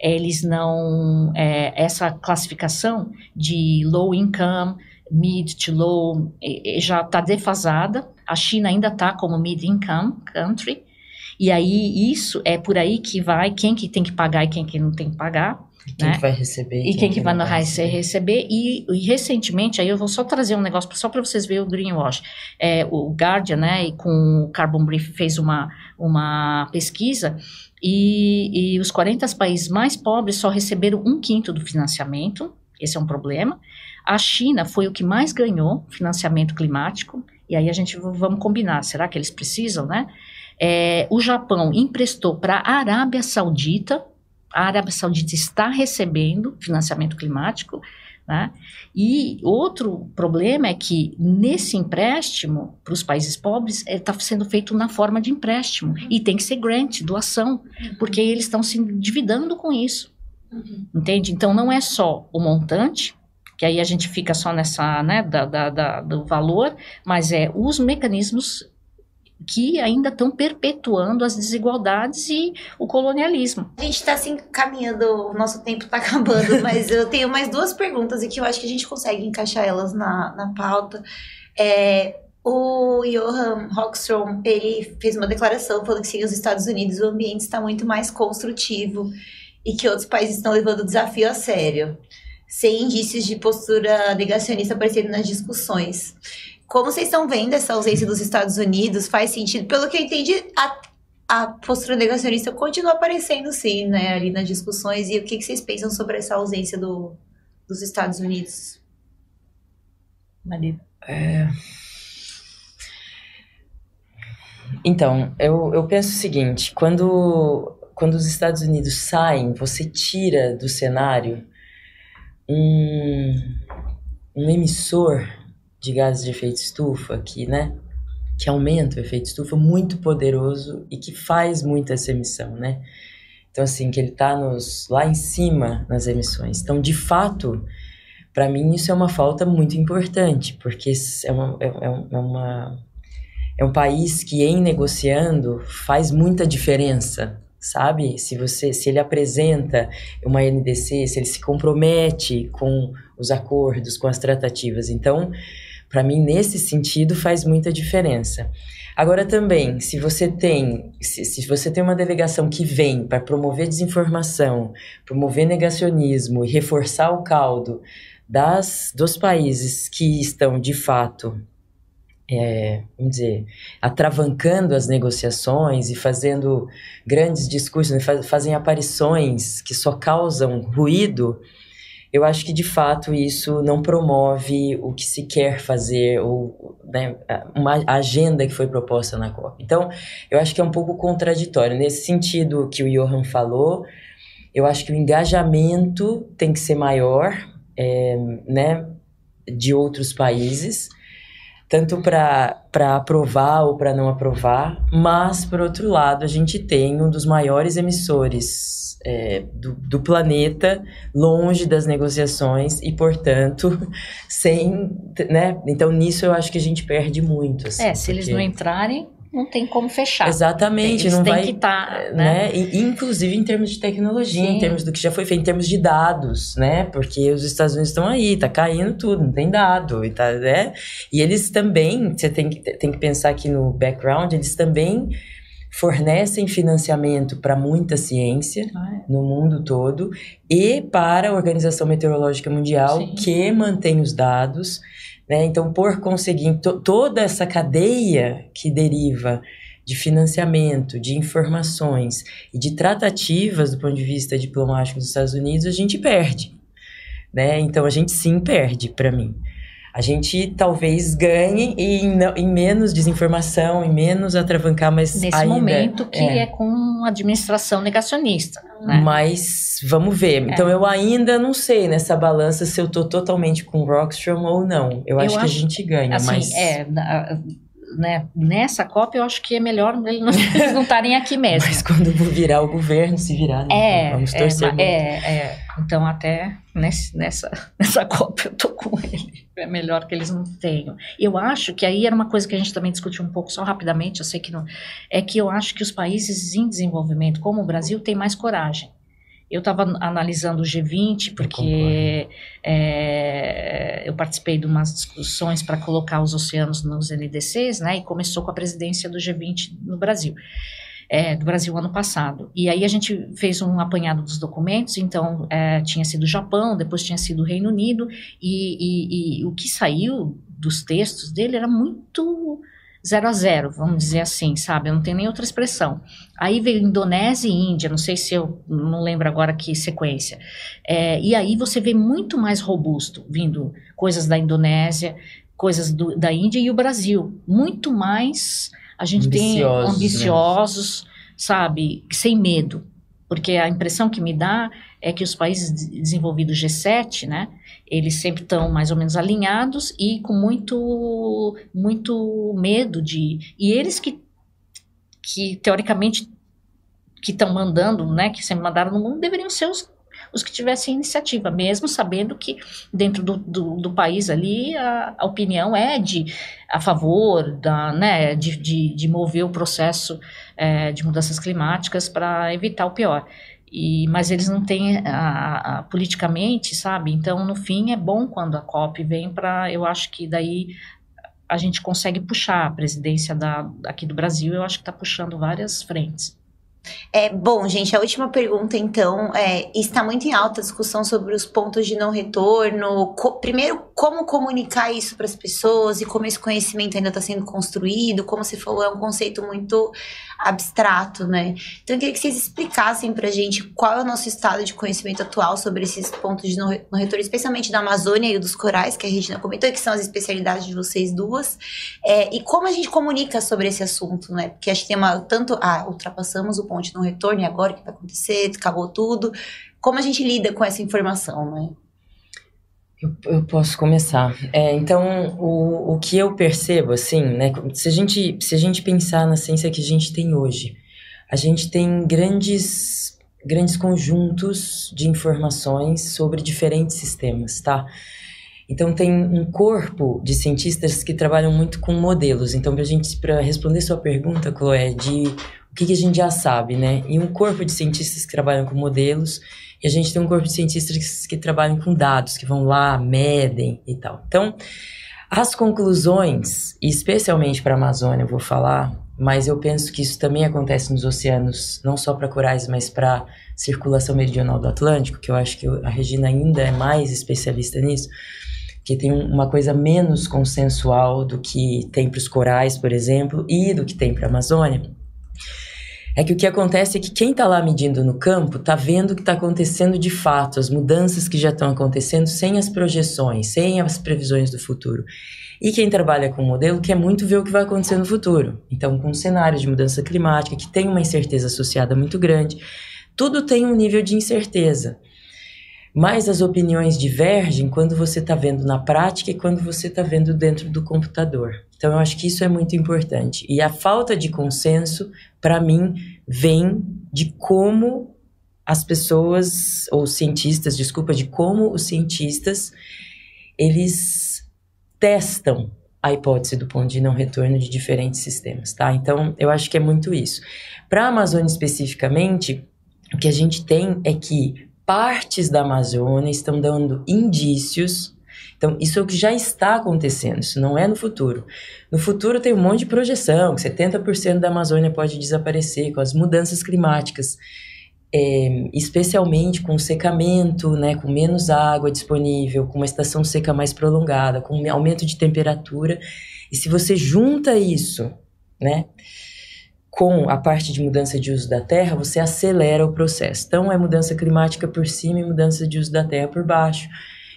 Eles não, essa classificação de low income, mid to low, já está defasada. A China ainda está como mid income country, e aí isso é por aí que vai, quem que tem que pagar e quem que não tem que pagar. E quem, né? Que vai receber. E quem que vai receber. E recentemente, aí eu vou só trazer um negócio só para vocês verem o greenwash. O Guardian, né, e com o Carbon Brief fez uma pesquisa, e os 40 países mais pobres só receberam 1/5 do financiamento. Esse é um problema. A China foi o que mais ganhou financiamento climático, e aí vamos combinar, será que eles precisam, né? O Japão emprestou para a Arábia Saudita está recebendo financiamento climático, né? E outro problema é que nesse empréstimo para os países pobres está sendo feito na forma de empréstimo, e tem que ser grant, doação, porque eles estão se endividando com isso, entende? Então não é só o montante, que aí a gente fica só nessa, né, do valor, mas os mecanismos que ainda estão perpetuando as desigualdades e o colonialismo. A gente está assim caminhando, o nosso tempo está acabando, mas eu tenho mais 2 perguntas aqui, eu acho que a gente consegue encaixar elas na pauta. O Johan Rockström, ele fez uma declaração falando que sem os Estados Unidos o ambiente está muito mais construtivo e que outros países estão levando o desafio a sério, sem indícios de postura negacionista aparecendo nas discussões. Como vocês estão vendo essa ausência dos Estados Unidos? Faz sentido? Pelo que eu entendi, a postura negacionista continua aparecendo, sim, né, ali nas discussões. E o que vocês pensam sobre essa ausência dos Estados Unidos? Marido. Então, eu penso o seguinte, quando os Estados Unidos saem, você tira do cenário um emissor de gases de efeito estufa que aumenta o efeito estufa muito poderoso e que faz muito essa emissão, né? Então, assim, que ele está lá em cima nas emissões. Então, de fato, para mim isso é uma falta muito importante, porque é um país que, em negociando, faz muita diferença, sabe? Se ele apresenta uma NDC, se ele se compromete com os acordos, com as tratativas. Então, para mim, nesse sentido, faz muita diferença. Agora também, se você tem uma delegação que vem para promover desinformação, promover negacionismo e reforçar o caldo dos países que estão, de fato, vamos dizer, atravancando as negociações e fazendo grandes discursos, fazem aparições que só causam ruído, eu acho que, de fato, isso não promove o que se quer fazer, ou, né, uma agenda que foi proposta na COP. Então, eu acho que é um pouco contraditório. Nesse sentido que o Johan falou, eu acho que o engajamento tem que ser maior, né, de outros países, tanto para aprovar ou para não aprovar, mas, por outro lado, a gente tem um dos maiores emissores do planeta, longe das negociações e, portanto, né? Então, nisso eu acho que a gente perde muito. Assim, se eles não entrarem, não tem como fechar. Exatamente. Eles não têm vai, que estar, né? Inclusive em termos de tecnologia, Sim. Em termos do que já foi feito, em termos de dados, né? Porque os Estados Unidos estão aí, tá caindo tudo, não tem dado, né? E eles também, você tem que pensar aqui no background, eles também fornecem financiamento para muita ciência no mundo todo e para a Organização Meteorológica Mundial, Sim. que mantém os dados, né? Então, por conseguir toda essa cadeia que deriva de financiamento, de informações e de tratativas do ponto de vista diplomático dos Estados Unidos, a gente perde, né? Então, a gente sim perde, para mim. A gente talvez ganhe em menos desinformação, em menos atravancar, mas nesse ainda, momento que é com administração negacionista, né? Mas vamos ver. Então eu ainda não sei nessa balança se eu tô totalmente com o Rockstrom ou não. Eu acho que a gente ganha, assim, mas... né, nessa COP eu acho que é melhor eles não estarem aqui mesmo. Mas quando virar o governo, se virar, né? Vamos torcer muito. Então até nessa COP eu tô com ele. É melhor que eles não tenham. Eu acho que aí era uma coisa que a gente também discutiu um pouco, só rapidamente, eu sei que não... É que eu acho que os países em desenvolvimento, como o Brasil, têm mais coragem. Eu estava analisando o G20, porque eu participei de umas discussões para colocar os oceanos nos NDCs, né? E começou com a presidência do G20 no Brasil. Do Brasil ano passado. E aí a gente fez um apanhado dos documentos, então tinha sido o Japão, depois tinha sido o Reino Unido, e o que saiu dos textos dele era muito 0 a 0, vamos dizer assim, sabe? Eu não tenho nem outra expressão. Aí veio Indonésia e Índia, não sei se eu não lembro agora que sequência. E aí você vê muito mais robusto, vindo coisas da Indonésia, coisas da Índia e o Brasil. Muito mais... A gente tem ambiciosos, né? Sabe, sem medo, porque a impressão que me dá é que os países desenvolvidos G7, né, eles sempre estão mais ou menos alinhados e com muito medo e eles que teoricamente que estão mandando, né, que sempre mandaram no mundo, deveriam ser os que tivessem iniciativa, mesmo sabendo que dentro do país ali a opinião é a favor né, de mover o processo de mudanças climáticas para evitar o pior. Mas eles não têm politicamente, sabe? Então, no fim, é bom quando a COP vem eu acho que daí a gente consegue puxar a presidência aqui do Brasil, eu acho que está puxando várias frentes. Bom, gente, a última pergunta, então, está muito em alta a discussão sobre os pontos de não retorno. Primeiro, como comunicar isso para as pessoas e como esse conhecimento ainda está sendo construído. Como você falou, é um conceito muito abstrato, né? Então, eu queria que vocês explicassem para a gente qual é o nosso estado de conhecimento atual sobre esses pontos de não retorno, especialmente da Amazônia e dos corais, que a Regina comentou, e que são as especialidades de vocês duas, e como a gente comunica sobre esse assunto, né? Porque acho que tem ultrapassamos o ponto de não retorno e agora o que vai acontecer? Acabou tudo. Como a gente lida com essa informação, né? Eu posso começar. Então, o que eu percebo, assim, né, se a gente pensar na ciência que a gente tem hoje, a gente tem grandes conjuntos de informações sobre diferentes sistemas, tá? Então, tem um corpo de cientistas que trabalham muito com modelos. Então, para responder sua pergunta, Chloé, de o que a gente já sabe, né? E um corpo de cientistas que trabalham com modelos, e a gente tem um corpo de cientistas que trabalham com dados, que vão lá, medem e tal. Então, as conclusões, especialmente para a Amazônia, eu vou falar, mas eu penso que isso também acontece nos oceanos, não só para corais, mas para circulação meridional do Atlântico, que eu acho que a Regina ainda é mais especialista nisso, que tem uma coisa menos consensual do que tem para os corais, por exemplo, e do que tem para a Amazônia. É que o que acontece é que quem está lá medindo no campo está vendo o que está acontecendo de fato, as mudanças que já estão acontecendo sem as projeções, sem as previsões do futuro. E quem trabalha com o modelo quer muito ver o que vai acontecer no futuro. Então, com um cenário de mudança climática que tem uma incerteza associada muito grande, tudo tem um nível de incerteza. Mas as opiniões divergem quando você está vendo na prática e quando você está vendo dentro do computador. Então, eu acho que isso é muito importante. E a falta de consenso, para mim, vem de como as pessoas, ou cientistas, de como os cientistas, eles testam a hipótese do ponto de não retorno de diferentes sistemas, tá? Então, eu acho que é muito isso. Para a Amazônia especificamente, o que a gente tem é que partes da Amazônia estão dando indícios. Então, isso é o que já está acontecendo, isso não é no futuro. No futuro tem um monte de projeção, que 70% da Amazônia pode desaparecer com as mudanças climáticas, especialmente com o secamento, né, com menos água disponível, com uma estação seca mais prolongada, com aumento de temperatura. E se você junta isso, né, com a parte de mudança de uso da terra, você acelera o processo. Então, é mudança climática por cima e mudança de uso da terra por baixo.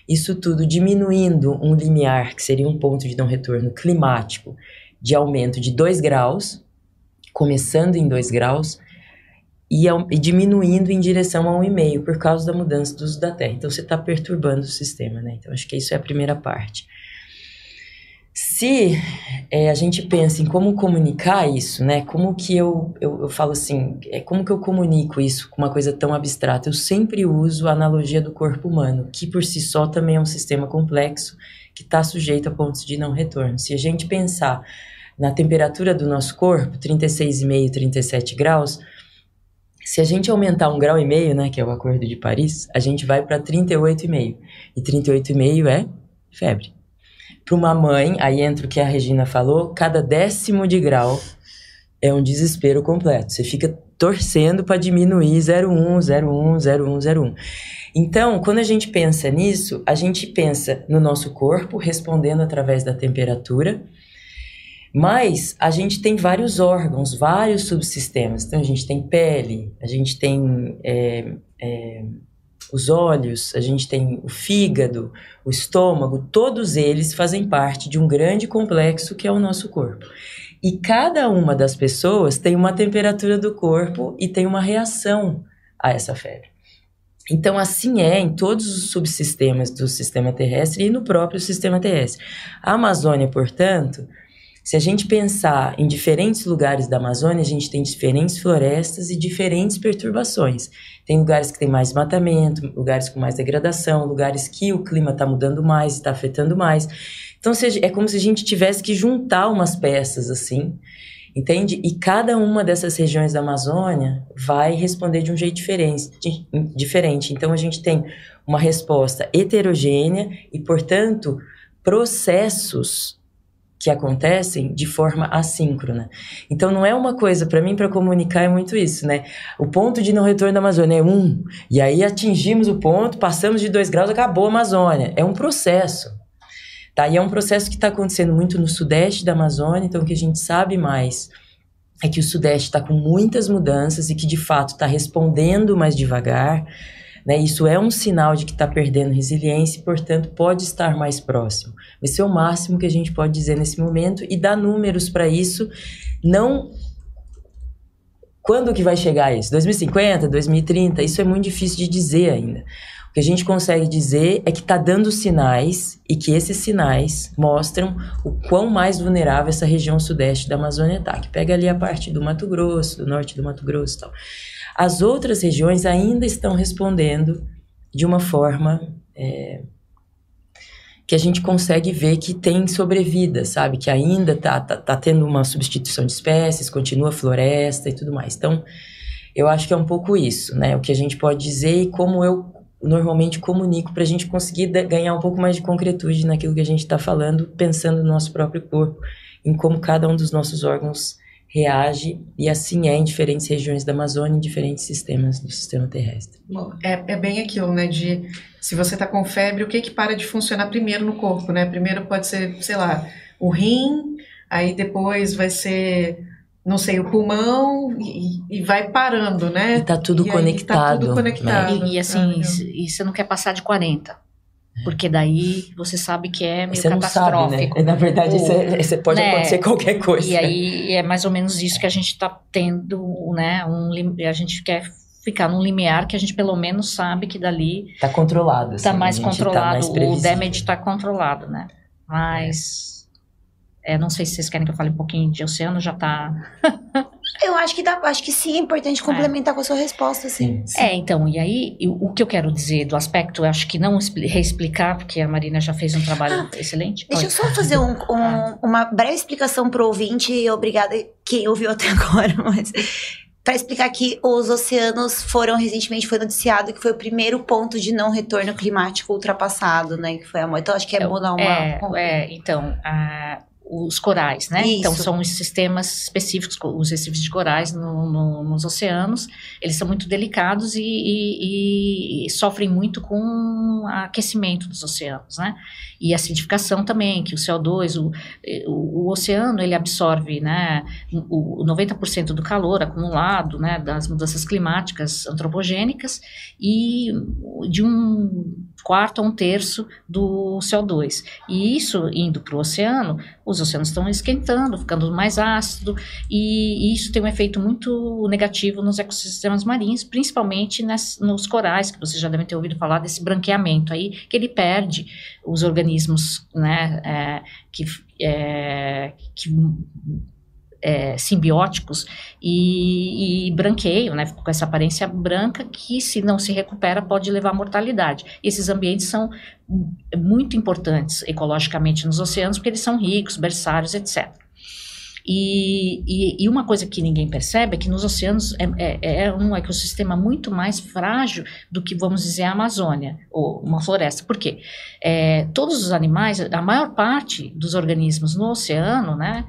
Isso tudo diminuindo um limiar, que seria um ponto de não retorno climático, de aumento de 2 graus, começando em 2 graus, e diminuindo em direção a 1,5 por causa da mudança do uso da terra. Então, você está perturbando o sistema, né? Então, acho que isso é a primeira parte. Se a gente pensa em como comunicar isso, né? Como que eu falo assim, como que eu comunico isso com uma coisa tão abstrata? Eu sempre uso a analogia do corpo humano, que por si só também é um sistema complexo, que está sujeito a pontos de não retorno. Se a gente pensar na temperatura do nosso corpo, 36,5, 37 graus, se a gente aumentar 1,5 grau, né, que é o Acordo de Paris, a gente vai para 38,5. E 38,5 é febre. Para uma mãe, aí entra o que a Regina falou, cada 10º de grau é um desespero completo. Você fica torcendo para diminuir 0,1, 0,1, 0,1, 0,1. Então, quando a gente pensa nisso, a gente pensa no nosso corpo, respondendo através da temperatura, mas a gente tem vários órgãos, vários subsistemas. Então, a gente tem pele, a gente tem os olhos, a gente tem o fígado, o estômago, todos eles fazem parte de um grande complexo que é o nosso corpo. E cada uma das pessoas tem uma temperatura do corpo e tem uma reação a essa febre. Então, assim é em todos os subsistemas do sistema terrestre e no próprio sistema terrestre. A Amazônia, portanto, se a gente pensar em diferentes lugares da Amazônia, a gente tem diferentes florestas e diferentes perturbações. Tem lugares que tem mais desmatamento, lugares com mais degradação, lugares que o clima está mudando mais e está afetando mais. Então, é como se a gente tivesse que juntar umas peças assim, entende? E cada uma dessas regiões da Amazônia vai responder de um jeito diferente. Então, a gente tem uma resposta heterogênea e, portanto, processos que acontecem de forma assíncrona. Então, não é uma coisa, para mim, para comunicar é muito isso, né? O ponto de não retorno da Amazônia é 1, e aí atingimos o ponto, passamos de 2 graus, acabou a Amazônia. É um processo, tá? E é um processo que está acontecendo muito no sudeste da Amazônia, então o que a gente sabe mais é que o sudeste está com muitas mudanças e que, de fato, está respondendo mais devagar, né? Isso é um sinal de que está perdendo resiliência e, portanto, pode estar mais próximo. Esse é o máximo que a gente pode dizer nesse momento e dar números para isso. Não... Quando que vai chegar isso? 2050, 2030? Isso é muito difícil de dizer ainda. O que a gente consegue dizer é que está dando sinais e que esses sinais mostram o quão mais vulnerável essa região sudeste da Amazônia está, que pega ali a parte do Mato Grosso, do norte do Mato Grosso e tal. As outras regiões ainda estão respondendo de uma forma que a gente consegue ver que tem sobrevida, sabe? Que ainda tá tendo uma substituição de espécies, continua floresta e tudo mais. Então, eu acho que é um pouco isso, né? O que a gente pode dizer e como eu normalmente comunico para a gente conseguir ganhar um pouco mais de concretude naquilo que a gente está falando, pensando no nosso próprio corpo, em como cada um dos nossos órgãos reage, e assim é em diferentes regiões da Amazônia, em diferentes sistemas do sistema terrestre. Bom, é bem aquilo, né, de se você está com febre, o que para de funcionar primeiro no corpo, né? Primeiro pode ser, sei lá, o rim, aí depois vai ser, não sei, o pulmão, e vai parando, né? E tá tudo conectado. Tá tudo conectado. Né? E assim, e você não quer passar de 40. Porque daí você sabe que é meio catastrófico. Sabe, né? Na verdade, isso pode acontecer qualquer coisa. E aí é mais ou menos isso que a gente está tendo, né? A gente quer ficar num limiar que a gente pelo menos sabe que dali... Está controlado. Está mais controlado, tá mais o damage está controlado, né? Mas... não sei se vocês querem que eu fale um pouquinho de oceano, já está... Eu acho que sim, é importante complementar com a sua resposta, sim. Então, e aí, o que eu quero dizer do aspecto, eu acho que não reexplicar, porque a Marina já fez um trabalho excelente. Deixa eu só fazer uma breve explicação para o ouvinte, e obrigada quem ouviu até agora, mas... Para explicar que os oceanos recentemente foi noticiado que foi o primeiro ponto de não retorno climático ultrapassado, né, que foi a morte. Então, acho que é bom dar uma... os corais, né? Isso. Então, são os sistemas específicos, os recifes de corais nos oceanos. Eles são muito delicados e sofrem muito com o aquecimento dos oceanos, né? E acidificação também, que o CO2, o oceano, ele absorve, né, o 90% do calor acumulado, né, das mudanças climáticas antropogênicas e de 1/4 a 1/3 do CO2. E isso, indo para o oceano, os oceanos estão esquentando, ficando mais ácido, e isso tem um efeito muito negativo nos ecossistemas marinhos, principalmente nos corais, que vocês já devem ter ouvido falar desse branqueamento aí, que ele perde os organismos, né, simbióticos e branqueiam, né, com essa aparência branca que, se não se recupera, pode levar à mortalidade. E esses ambientes são muito importantes ecologicamente nos oceanos, porque eles são ricos, berçários, etc. E uma coisa que ninguém percebe é que nos oceanos é um ecossistema muito mais frágil do que, vamos dizer, a Amazônia, ou uma floresta. Por quê? Todos os animais, a maior parte dos organismos no oceano, né,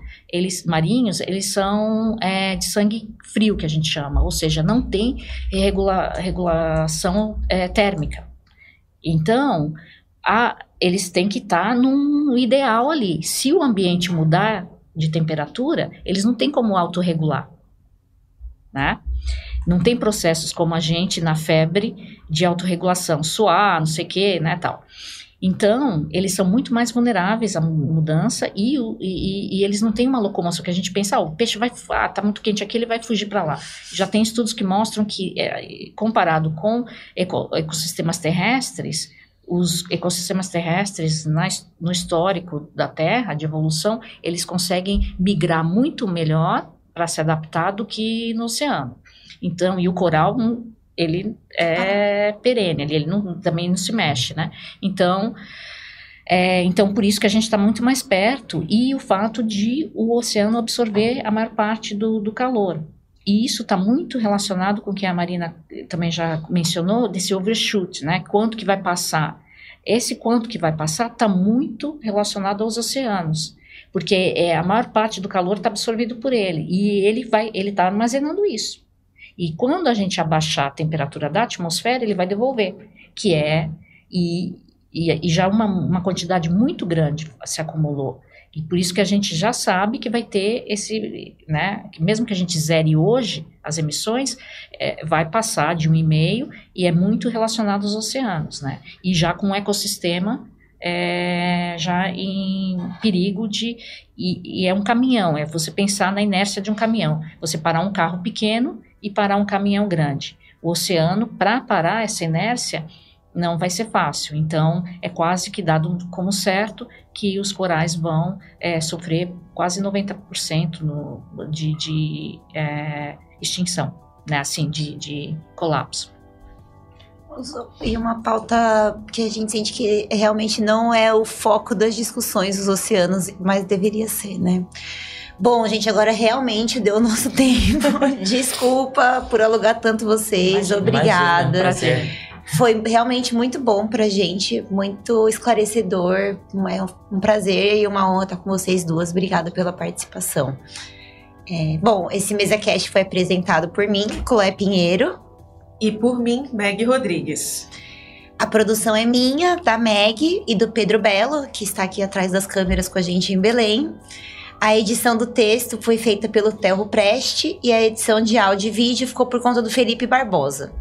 marinhos, eles são de sangue frio, que a gente chama, ou seja, não tem regulação térmica. Então, eles têm que estar num ideal ali. Se o ambiente mudar de temperatura, eles não têm como autorregular, né? Não tem processos como a gente na febre de autorregulação, suar, não sei o que, né, tal. Então, eles são muito mais vulneráveis à mudança e eles não têm uma locomoção que a gente pensa, o peixe tá muito quente aqui, ele vai fugir para lá. Já tem estudos que mostram que, comparado com ecossistemas terrestres, os ecossistemas terrestres, no histórico da Terra, de evolução, eles conseguem migrar muito melhor para se adaptar do que no oceano. Então, e o coral, ele é perene, ele também não se mexe, né? Então, por isso que a gente está muito mais perto, e o fato de o oceano absorver a maior parte do calor. E isso está muito relacionado com o que a Marina também já mencionou, desse overshoot, né? Quanto que vai passar? Esse quanto que vai passar está muito relacionado aos oceanos, porque a maior parte do calor está absorvido por ele, e ele está armazenando isso. E quando a gente abaixar a temperatura da atmosfera, ele vai devolver, e já uma quantidade muito grande se acumulou. E por isso que a gente já sabe que vai ter né, que mesmo que a gente zere hoje as emissões, vai passar de 1,5 e é muito relacionado aos oceanos, né? E já com o ecossistema já em perigo e é um caminhão, é você pensar na inércia de um caminhão, você parar um carro pequeno e parar um caminhão grande. O oceano, para parar essa inércia, não vai ser fácil. Então, é quase que dado como certo que os corais vão sofrer quase 90% de extinção, né? Assim, de colapso. E uma pauta que a gente sente que realmente não é o foco das discussões dos oceanos, mas deveria ser, né? Bom, gente, agora realmente deu o nosso tempo. Desculpa por alugar tanto vocês. Obrigada. Prazer. Foi realmente muito bom pra gente, muito esclarecedor. É um prazer e uma honra estar com vocês duas. Obrigada pela participação. Bom, esse MesaCast foi apresentado por mim, Chloé Pinheiro. E por mim, Meg Rodrigues. A produção é minha, da Meg e do Pedro Belo, que está aqui atrás das câmeras com a gente em Belém. A edição do texto foi feita pelo Telro Preste e a edição de áudio e vídeo ficou por conta do Felipe Barbosa.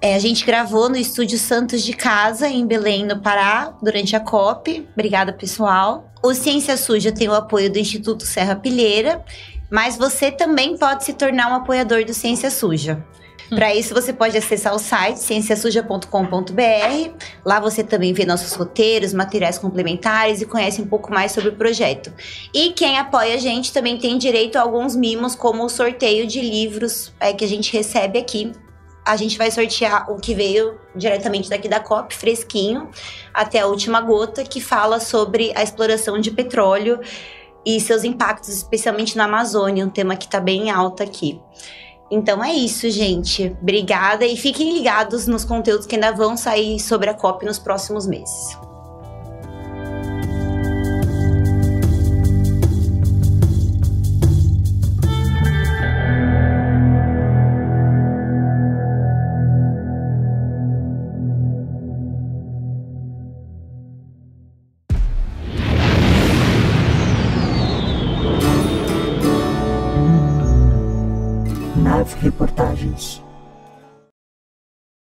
A gente gravou no Estúdio Santos de Casa, em Belém, no Pará, durante a COP. Obrigada, pessoal. O Ciência Suja tem o apoio do Instituto Serra Pilheira, mas você também pode se tornar um apoiador do Ciência Suja. Para isso, você pode acessar o site cienciasuja.com.br. Lá você também vê nossos roteiros, materiais complementares e conhece um pouco mais sobre o projeto. E quem apoia a gente também tem direito a alguns mimos, como o sorteio de livros que a gente recebe aqui. A gente vai sortear o que veio diretamente daqui da COP, fresquinho, até a última gota, que fala sobre a exploração de petróleo e seus impactos, especialmente na Amazônia, um tema que está bem alto aqui. Então é isso, gente. Obrigada e fiquem ligados nos conteúdos que ainda vão sair sobre a COP nos próximos meses. 9 reportagens.